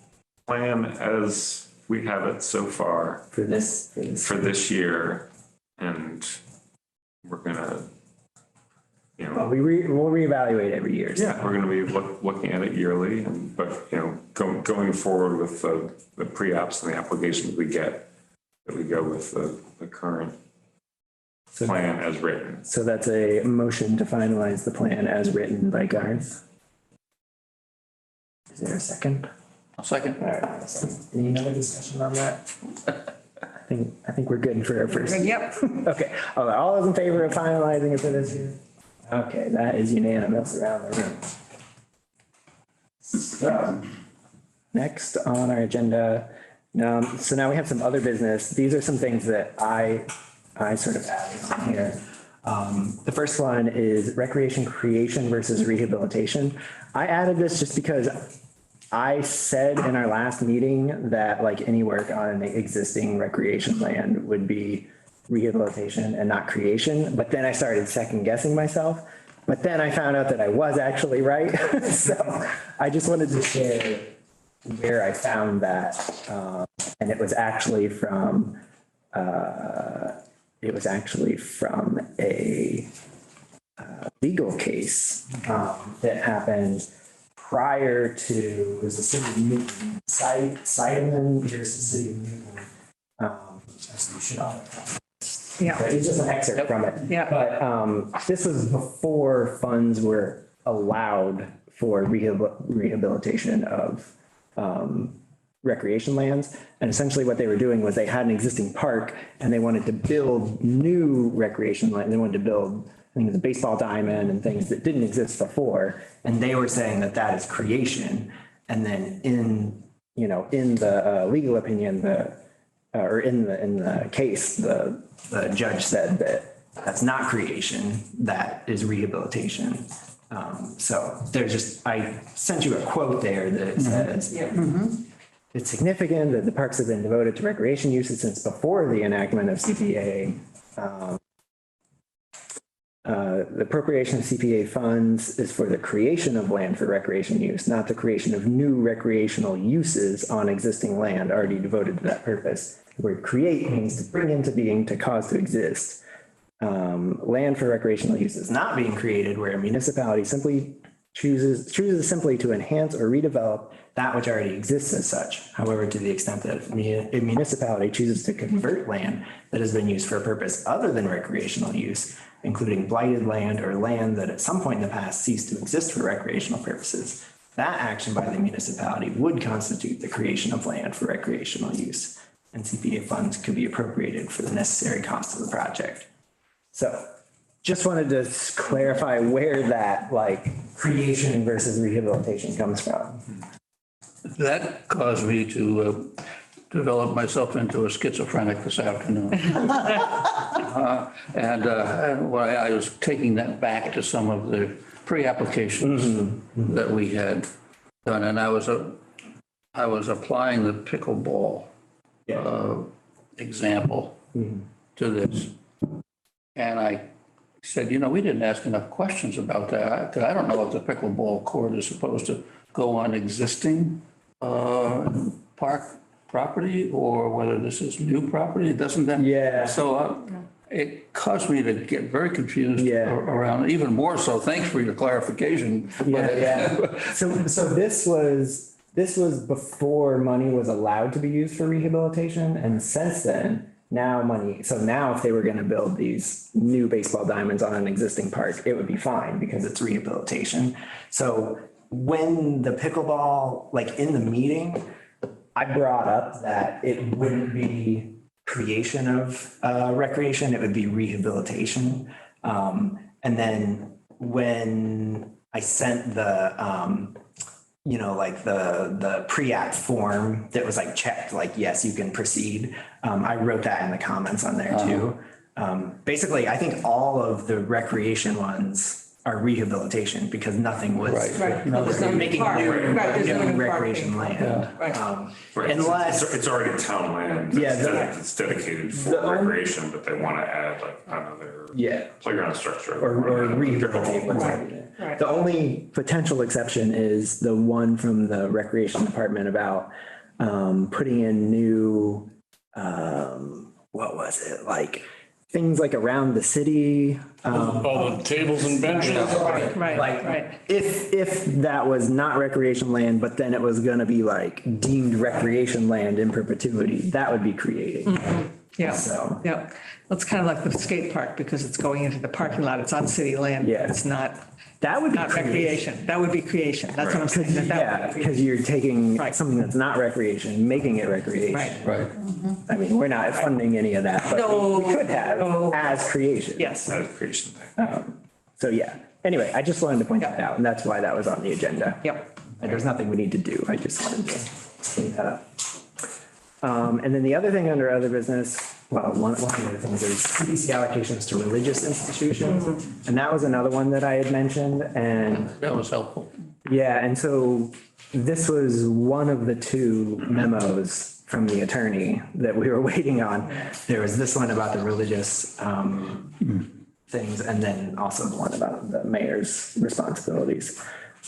plan as we have it so far for this. for this year, and we're gonna, Well, we'll reevaluate every year. So. yeah, we're gonna be looking at it yearly, but going forward with the pre-apps and the applications we get, that we go with the current plan as written. So that's a motion to finalize the plan as written by Garth. Is there a second? A second. All right. Any other discussion on that? I think we're good for our first. Yep. Okay. All those in favor of finalizing it for this year? Okay, that is unanimous around the room. So, next on our agenda, so now we have some other business. These are some things that I sort of added on here. The first one is recreation creation versus rehabilitation. I added this just because I said in our last meeting that like any work on existing recreation land would be rehabilitation and not creation. But then I started second guessing myself. But then I found out that I was actually right. So I just wanted to share where I found that. And it was actually from a legal case that happened prior to, it was the city of Newton, Sideman versus city of Newton. Yeah. It's just an excerpt from it. Yeah. But this was before funds were allowed for rehabilitation of recreation lands. And essentially what they were doing was they had an existing park and they wanted to build new recreation land. They wanted to build, I think, the baseball diamond and things that didn't exist before. And they were saying that that is creation. And then in the legal opinion, or in the case, the judge said that that's not creation, that is rehabilitation. So I sent you a quote there that says, it's significant that the parks have been devoted to recreation uses since before the enactment of CPA. The appropriation of CPA funds is for the creation of land for recreation use, not the creation of new recreational uses on existing land already devoted to that purpose. The word create means to bring into being, to cause to exist. Land for recreational use is not being created where a municipality simply chooses simply to enhance or redevelop that which already exists as such. However, to the extent that a municipality chooses to convert land that has been used for a purpose other than recreational use, including blighted land or land that at some point in the past ceased to exist for recreational purposes, that action by the municipality would constitute the creation of land for recreational use, and CPA funds could be appropriated for the necessary cost of the project. So just wanted to clarify where that like creation versus rehabilitation comes from. That caused me to develop myself into a schizophrenic this afternoon. Well, I was taking that back to some of the pre-applications that we had done, and I was applying the pickleball example to this. And I said, we didn't ask enough questions about that. I don't know if the pickleball court is supposed to go on existing park property or whether this is new property. Doesn't that? Yeah. So it caused me to get very confused Yeah. around, even more so. Thanks for your clarification. So this was before money was allowed to be used for rehabilitation, and since then, now if they were gonna build these new baseball diamonds on an existing park, it would be fine because it's rehabilitation. So when the pickleball, like in the meeting, I brought up that it wouldn't be creation of recreation, it would be rehabilitation. And then when I sent the, like the pre-app form that was like checked, like, yes, you can proceed. I wrote that in the comments on there too. Basically, I think all of the recreation ones are rehabilitation because nothing was. Right. Making new recreation land. Unless. It's already town land. Yeah, It's dedicated for recreation, but they want to add like another playground structure. Or rehabilitate what's already there. The only potential exception is the one from the recreation department about putting in new, what was it, like things like around the city. All the tables and benches. Right. If that was not recreation land, but then it was gonna be like deemed recreation land in perpetuity, that would be creating. Yeah, So. yeah. That's kind of like the skate park because it's going into the parking lot. It's on city land. Yeah. It's not That would be recreation. That would be creation. That's what I'm saying. That would Yeah, be because you're taking Right. something that's not recreation, making it recreation. Right. Right. I mean, we're not funding any of that, but No. we could have No. as creation. Yes. That is creation thing. So yeah, anyway, I just wanted to point that out, and that's why that was on the agenda. Yep. And there's nothing we need to do. I just wanted to clean that up. And then the other thing under other business, well, one of the other things is CPC allocations to religious institutions. And that was another one that I had mentioned, and That was helpful. yeah, and so this was one of the two memos from the attorney that we were waiting on. There was this one about the religious things, and then also the one about the mayor's responsibilities.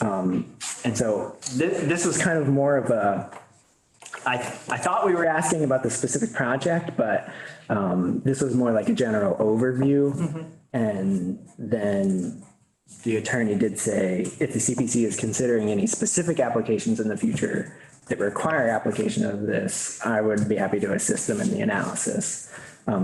And so this was kind of more of a, I thought we were asking about the specific project, but this was more like a general overview. And then the attorney did say, if the CPC is considering any specific applications in the future that require application of this, I would be happy to assist them in the analysis.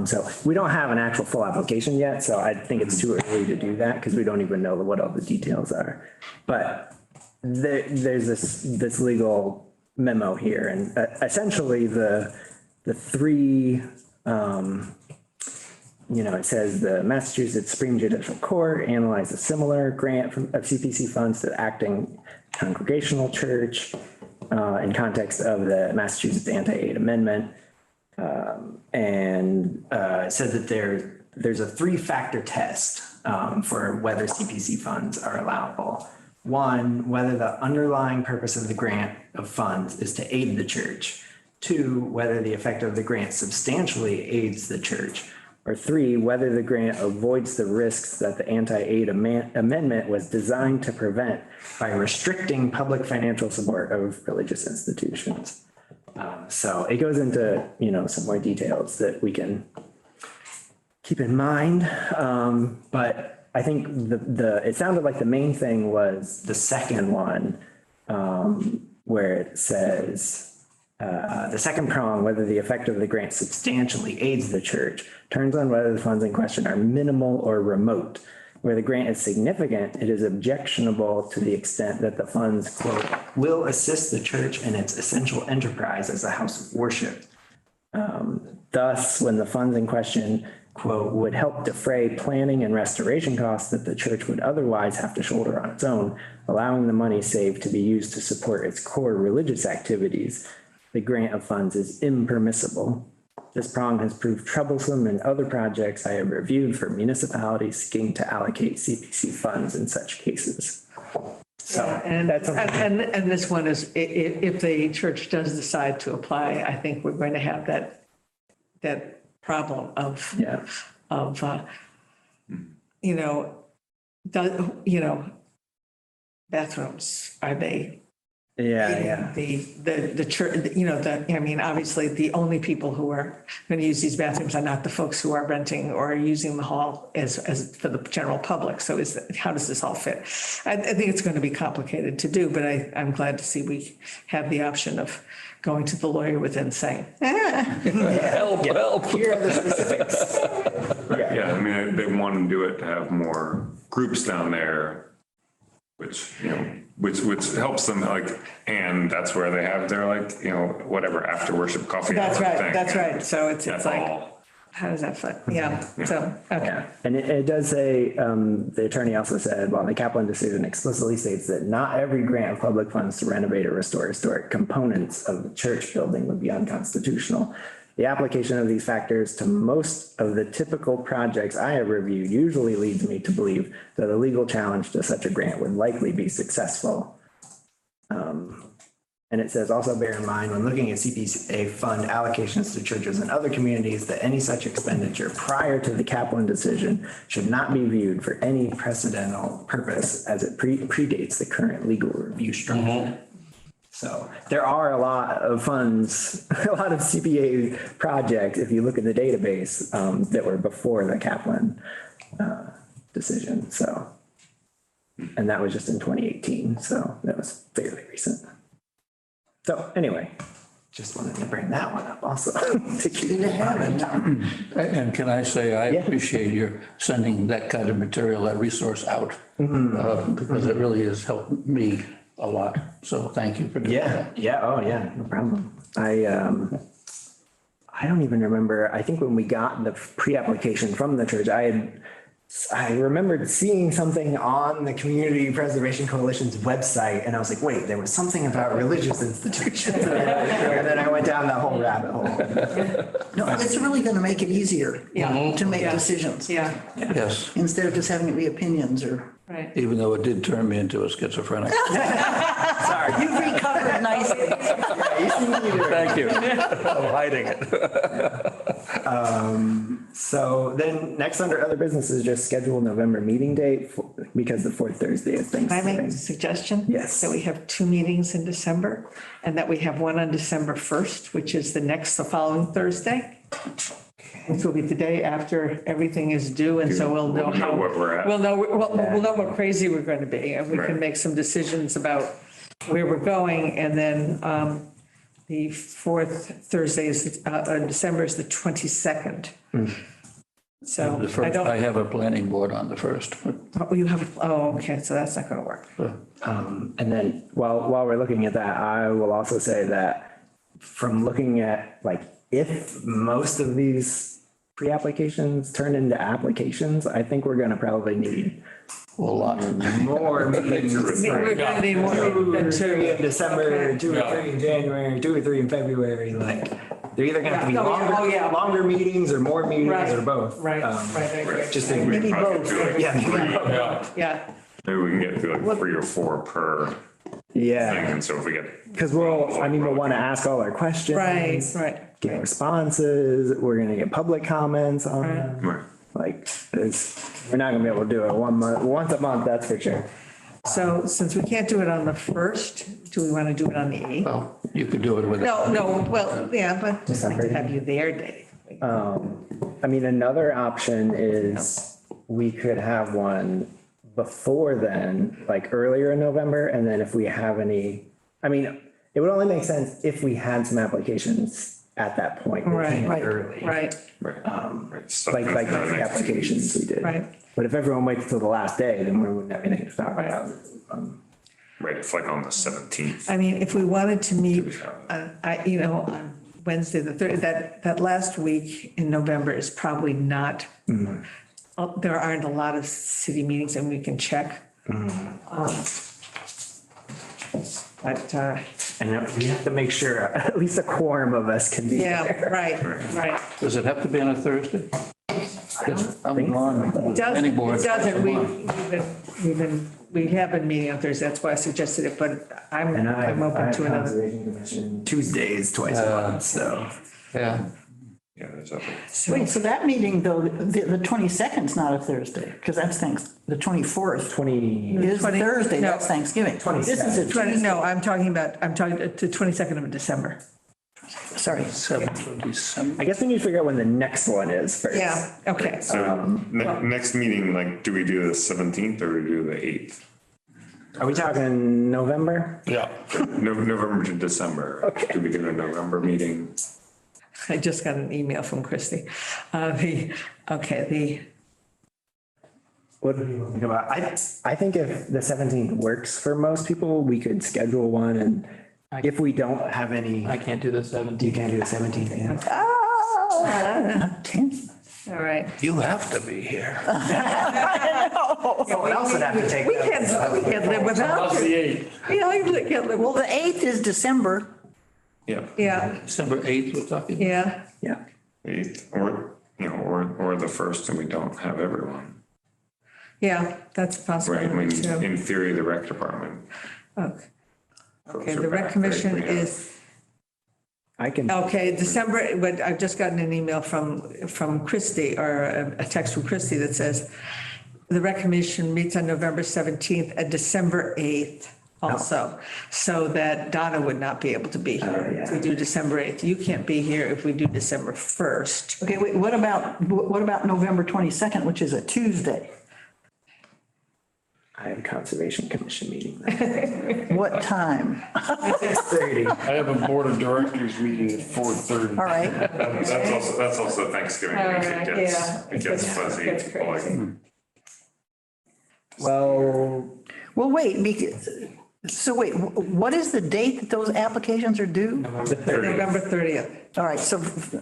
So we don't have an actual full application yet, so I think it's too early to do that because we don't even know what all the details are. But there's this legal memo here, and essentially the three, it says the Massachusetts Supreme Judicial Court analyzed a similar grant of CPC funds to the acting Congregational Church in context of the Massachusetts Anti-Aid Amendment, and said that there's a 3-factor test for whether CPC funds are allowable. One, whether the underlying purpose of the grant of funds is to aid the church. 2, whether the effect of the grant substantially aids the church. Or 3, whether the grant avoids the risks that the anti-aid amendment was designed to prevent by restricting public financial support of religious institutions. So it goes into, some more details that we can keep in mind. But I think it sounded like the main thing was the second one, where it says, the second prong, whether the effect of the grant substantially aids the church, turns on whether the funds in question are minimal or remote Where the grant is significant, it is objectionable to the extent that the funds, quote, will assist the church in its essential enterprise as a house of worship. Thus, when the funds in question, quote, would help defray planning and restoration costs that the church would otherwise have to shoulder on its own, allowing the money saved to be used to support its core religious activities, the grant of funds is impermissible. This prong has proved troublesome in other projects I have reviewed for municipalities seeking to allocate CPC funds in such cases. So And that's, and this one is, if the church does decide to apply, I think we're going to have that problem of, yeah. you know, bathrooms, are they? Yeah. The church, I mean, obviously, the only people who are going to use these bathrooms are not the folks who are renting or using the hall as for the general public. So how does this all fit? I think it's going to be complicated to do, but I'm glad to see we have the option of going to the lawyer within saying, Help. Here are the specifics. Yeah, I mean, they want to do it to have more groups down there, which, which helps them, like, and that's where they have their, like, whatever, after worship coffee. that's hour right, thing. that's right. So it's That's like, all. how does that fit? Yeah, so, okay. Yeah, and it does say, the attorney also said, while the Kaplan decision explicitly states that not every grant of public funds to renovate or restore historic components of the church building would be unconstitutional. The application of these factors to most of the typical projects I have reviewed usually leads me to believe that a legal challenge to such a grant would likely be successful. And it says also bear in mind when looking at CPA fund allocations to churches and other communities that any such expenditure prior to the Kaplan decision should not be viewed for any precedental purpose as it predates the current legal review structure. So there are a lot of funds, a lot of CPA projects, if you look at the database, that were before the Kaplan decision. So, and that was just in 2018. So that was fairly recent. So anyway, just wanted to bring that one up also. to keep in mind. And can I say, I Yeah. appreciate your sending that kind of material, that resource out, because it really has helped me a lot. So thank you for doing that. Yeah. Oh, yeah. No problem. I don't even remember. I think when we got the pre-application from the church, I remembered seeing something on the Community Preservation Coalition's website, and I was like, wait, there was something about religious institutions. And then I went down that whole rabbit hole. No, it's really going to make it easier to make Yeah. decisions Yeah, Yes, instead of just having it be opinions or. right. even though it did turn me into a schizophrenic. Sorry. You recovered nicely. Thank you. I'm hiding it. So then next under other businesses, just schedule November meeting date because the fourth Thursday is Can I make Thanksgiving. a suggestion? Yes. That we have 2 meetings in December and that we have one on December 1st, which is the following Thursday. Which will be the day after everything is due. And so we'll know We'll know what we're at. We'll know what crazy we're going to be and we can Right. make some decisions about where we're going. And then the fourth Thursday is, December is the 22nd. So The I first, I don't, have a planning board on the first. okay, so that's not going to work. And then while we're looking at that, I will also say that from looking at like, if most of these pre-applications turn into applications, I think we're going to probably need A lot. more meetings. We're going to need more than 2. 2 in December, 2 or Yeah. 3 in January, 2 or 3 in February, like, they're either gonna have to be Yeah. Oh, yeah. longer meetings or more meetings Right. or both. Right, Um, right, I agree. Just to, Maybe both. yeah, Yeah. Yeah, Maybe we can get to like 3 or 4 per thing. yeah, And so if we get. because we'll want to ask all our questions. right. Get responses, we're gonna get public comments on them. Right. Like, we're not gonna be able to do it once a month, that's for sure. So since we can't do it on the 1st, do we want to do it on the 8th? Well, you could do it with. No, well, yeah, but just like to have you there, Dave. I mean, another option is we could have one before then, like earlier in November, and then if we have any, I mean, it would only make sense if we had some applications at that point. They Right, came right, early. Right, Right. Stuff Like in the the next applications we did. Right. But if everyone waits till the last day, then we wouldn't have anything to talk about. Right, it's like on the 17th. I mean, if we wanted to meet, on Wednesday, the third, that last week in November is probably not, there aren't a lot of city meetings and we can check. But, And we have to make sure at least a quorum of us can be yeah, there. right. Does it have to be on a Thursday? I'm on the planning board. It doesn't, we have been meeting on Thursday, that's why I suggested it, but And I'm I open have to another. Conservation Commission Tuesdays twice a month, so. Yeah. Yeah, there's other. Wait, so that meeting though, the 22nd is not a Thursday, because that's the 24th 20, is 20 Thursday, no. that's Thanksgiving. This is a Tuesday. No, I'm talking to 22nd of December. Sorry. 7th of December. I guess we need to figure out when the next one is first. Yeah, okay. So next meeting, like, do we do the 17th or we do the 8th? Are we talking November? Yeah. November to December. Do we do a November meeting? I just got an email from Christie. What do you think about? I think if the 17th works for most people, we could schedule one, and if we don't have any, I can't do the you 17th. can't do the 17th, yeah. Oh, 10. all right. You have to be here. Someone else would have to take We that. can't live without How's you. the 8th? Yeah, we can't live, Well, the 8th is December. Yeah. yeah, December 8th, we're talking. yeah. Yeah. 8th, or, or the 1st, and we don't have everyone. Yeah, that's a Right, I mean, possibility too. in theory, the rec department. Okay, folks are the rec back, commission right? We have- is, I can, okay, December, but I've just gotten an email from Christie, or a text from Christie that says, the rec commission meets on November 17th and December 8th also, so that Donna would not be able to be here if we do December 8th. You can't be here if we do December 1st. Okay, wait, what about November 22nd, which is a Tuesday? I have a Conservation Commission meeting. What time? 6:30. I have a board of directors meeting at 4:30. All right. That's also Thanksgiving week. It gets fuzzy. Gets People like, crazy. Well, Well, wait, so wait, what is the date that those applications are due? November 30th. All right, so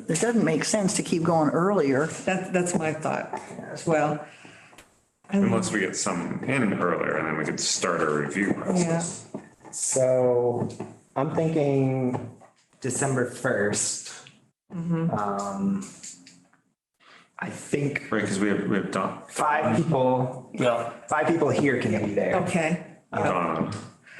it doesn't make sense to keep going earlier. That's my thought as well. Unless we get some in earlier, and then we could start a review Yeah, process. so I'm thinking December 1st. I think Right, because we have Don, five people here can be there. okay. Donna,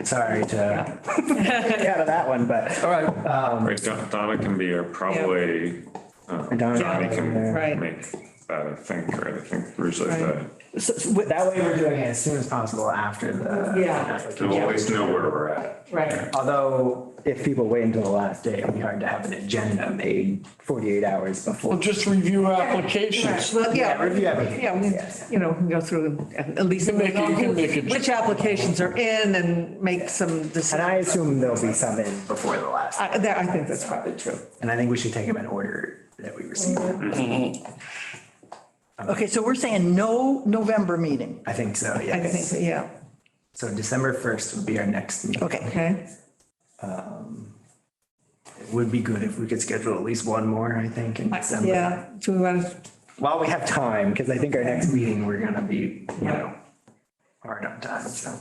Sorry to get out of that one, but All right. right, Donna can be here, probably, Donna Johnny can Right. make that, I think, right, I think usually Right. that way we're doing it as soon as possible after the. Yeah. we'll always know where we're at. Right. Although if people wait until the last day, it'll be hard to have an agenda made 48 hours Well, before. just review applications. Well, yeah, review everything. yeah, we can go through at least You can make it- which applications are in and make some And decisions. I assume there'll be some in before the last. I think that's probably true. And I think we should take them in order that we receive them. Okay, so we're saying no November meeting. I think so, I yes. think, so, yeah, So December 1st would be our next meeting. Okay, okay. It would be good if we could schedule at least one more, I think, in December. Yeah, do we want to, While we have time, because I think our next meeting, we're gonna be, hard on time, so.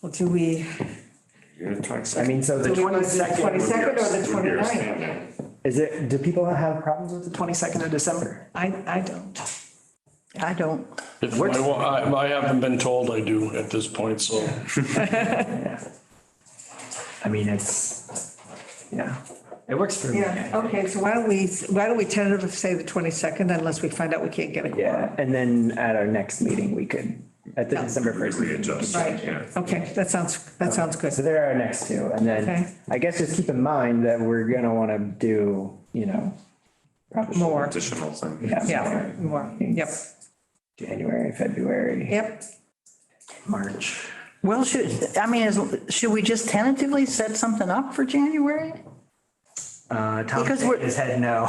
well, do we, You're the I 22nd. mean, so the do we want to do the 22nd, 22nd or the Would be our 29th? stand-in. is it, do people have problems with the 22nd of December? I don't. I don't. If I haven't been told I do at this point, so. I mean, it's, it works for me. Yeah, okay, so why don't we tentatively say the 22nd unless we find out we can't get it? Yeah, and then at our next meeting, we could, at the December 1st meeting. Readjust, Right. yeah. Okay, that sounds good. So there are our next two, and Okay. then I guess just keep in mind that we're gonna wanna do, probably. More, Additional thing. yeah, more, yep, January, February, yep. March. Well, should we just tentatively set something up for January? Tom Because shaking we're- his head no.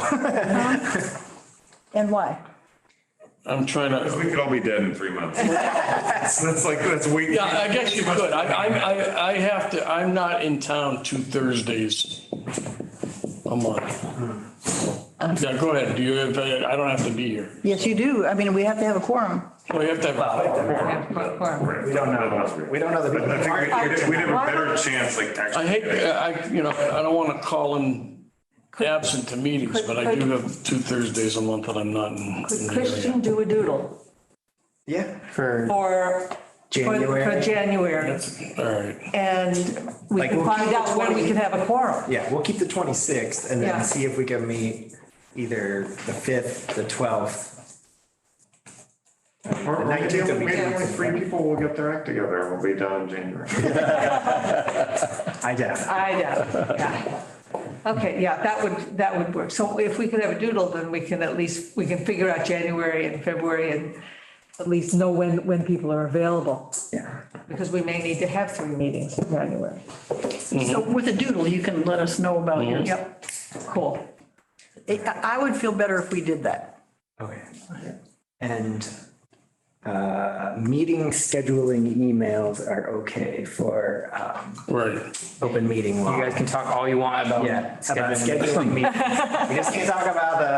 And why? I'm trying to, We could all be dead in 3 months. That's way. yeah, I guess you could. I have to, I'm not in town 2 Thursdays a month. Yeah, go ahead. Do you, I don't have to be here. Yes, you do. I mean, we have to have a quorum. Well, you have to have We don't know. We don't know the people. I think we'd have a better chance, like, I actually. hate, I don't want to call in absent to meetings, but I do have 2 Thursdays a month that I'm not in Could the Christian area. do a doodle Yeah, for for January. January? All right. And we Like, can we'll find keep out the when we 20 can have a quorum. Yeah, we'll keep the 26th and Yeah. then see if we can meet either the 5th, the 12th. Or The maybe 19th will be like good. 3 people will get their act together and we'll be done in January. I doubt it. I know, yeah. Okay, yeah, that would work. So if we could have a doodle, then we can at least, we can figure out January and February and at least know when people are available. Yeah. Because we may need to have 3 meetings in January. So with a doodle, you can let us know about your. Yep, cool. I would feel better if we did that. Okay. And meeting scheduling emails are okay for Right. open meeting law. You guys can talk all you want about. Yeah, about scheduling meetings. We just can't talk about the,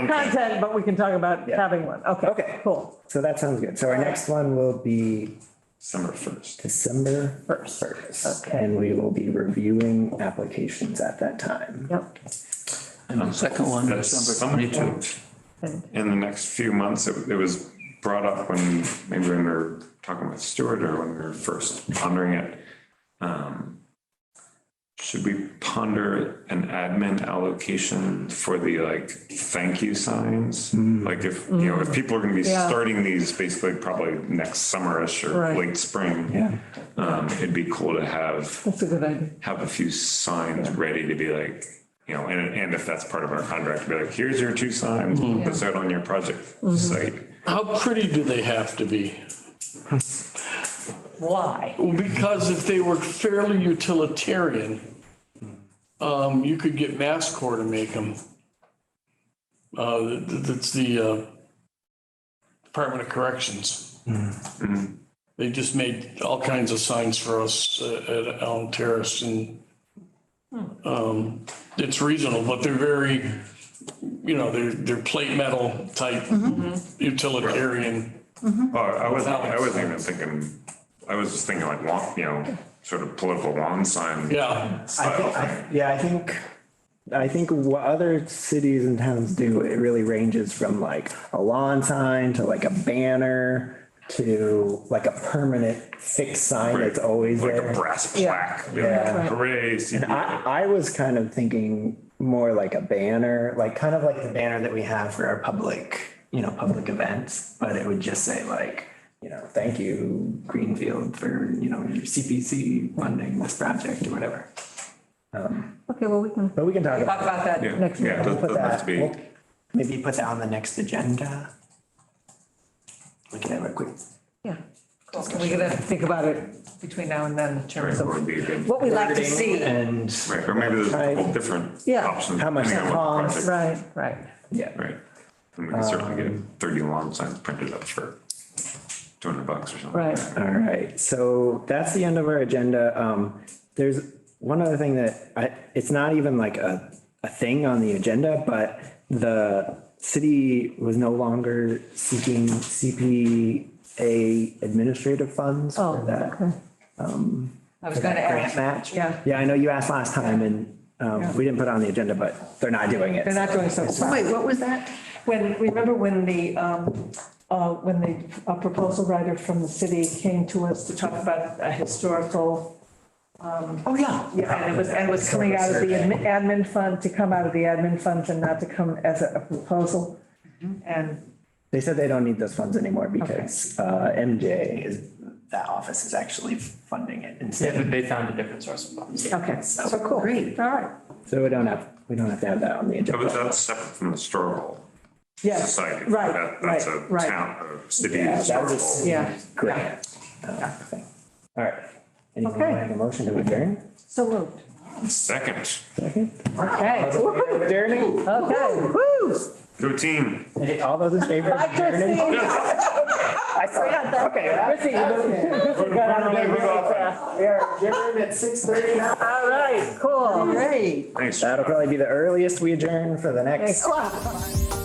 Content, but we can talk about having one. Okay. Okay, cool. so that sounds good. So our next one will be December 1st. December 1st. And we will be reviewing applications at that time. Yep. And the second one, At December some 22. point in the next few months, it was brought up when, maybe when we were talking with Stuart or when we were first pondering it. Should we ponder an admin allocation for the like thank you signs? Like if, if people are gonna be Yeah. starting these basically probably next summerish or Right. late spring. It'd be cool to have That's a good idea. a few signs ready to be like, and if that's part of our contract, be like, here's your 2 signs, put this out on your project site. How pretty do they have to be? Why? Well, because if they were fairly utilitarian, you could get Mass Corps to make them. That's the Department of Corrections. They just made all kinds of signs for us at Elm Terrace and it's reasonable, but they're very, they're plate metal type utilitarian. Oh, I wasn't even thinking, I was just thinking like, sort of political lawn sign. Yeah. I think what other cities and towns do, it really ranges from like a lawn sign to like a banner to like a permanent fixed sign that's always Like there. a brass plaque, be like, Yeah. hooray, And CPA. I was kind of thinking more like a banner, like kind of like the banner that we have for our public events, but it would just say like, thank you Greenfield for, your CPC funding this project or whatever. Okay, well, we can But we can talk talk about about that Yeah, next yeah, week. doesn't put have that, to be. we'll maybe put that on the next agenda. We can have a quick, Yeah. We're gonna think about it between now and then in terms Right, would of be a good- what we like to see. and, Right, or maybe there's a Right. couple different Yeah. options. How much depending that on what costs. project- Right. yeah. Right. And we can certainly get 30 lawn signs printed up for $200 or something. Right. All right, so that's the end of our agenda. There's one other thing that it's not even like a thing on the agenda, but the city was no longer seeking CPA administrative funds for that Okay. I was gonna grant ask. match. Yeah. Yeah, I know you asked last time and we didn't put it on the agenda, but they're not doing it. They're not doing so. Wait, what was that? Remember when the proposal writer from the city came to us to talk about a historical. Oh, yeah. Yeah, and it was coming out of the admin fund, to come out of the admin funds and not to come as a proposal. And, They said they don't need those funds anymore because MJ that office is actually funding it instead. They found a different source of funds. okay, so cool. Great. All right. So we don't have to have that on the Yeah, but agenda. that's separate from the historical Yes, society. right, That's right, a right. town, a city Yeah, that was historical. Yeah. Grant. Thing. All right. Anyone Okay. want to make a motion to adjourn? So moved. Second. Okay. Adjourning? Okay. Woo. Go team. Hey, all those in favor of Bye, adjourning? Christine. I forgot that. Okay. Chrissy, you got out of there really fast. We are adjourned at 6:30 now. All right, cool. Great. Thanks. That'll probably be the earliest we adjourn for the next. Thanks a lot.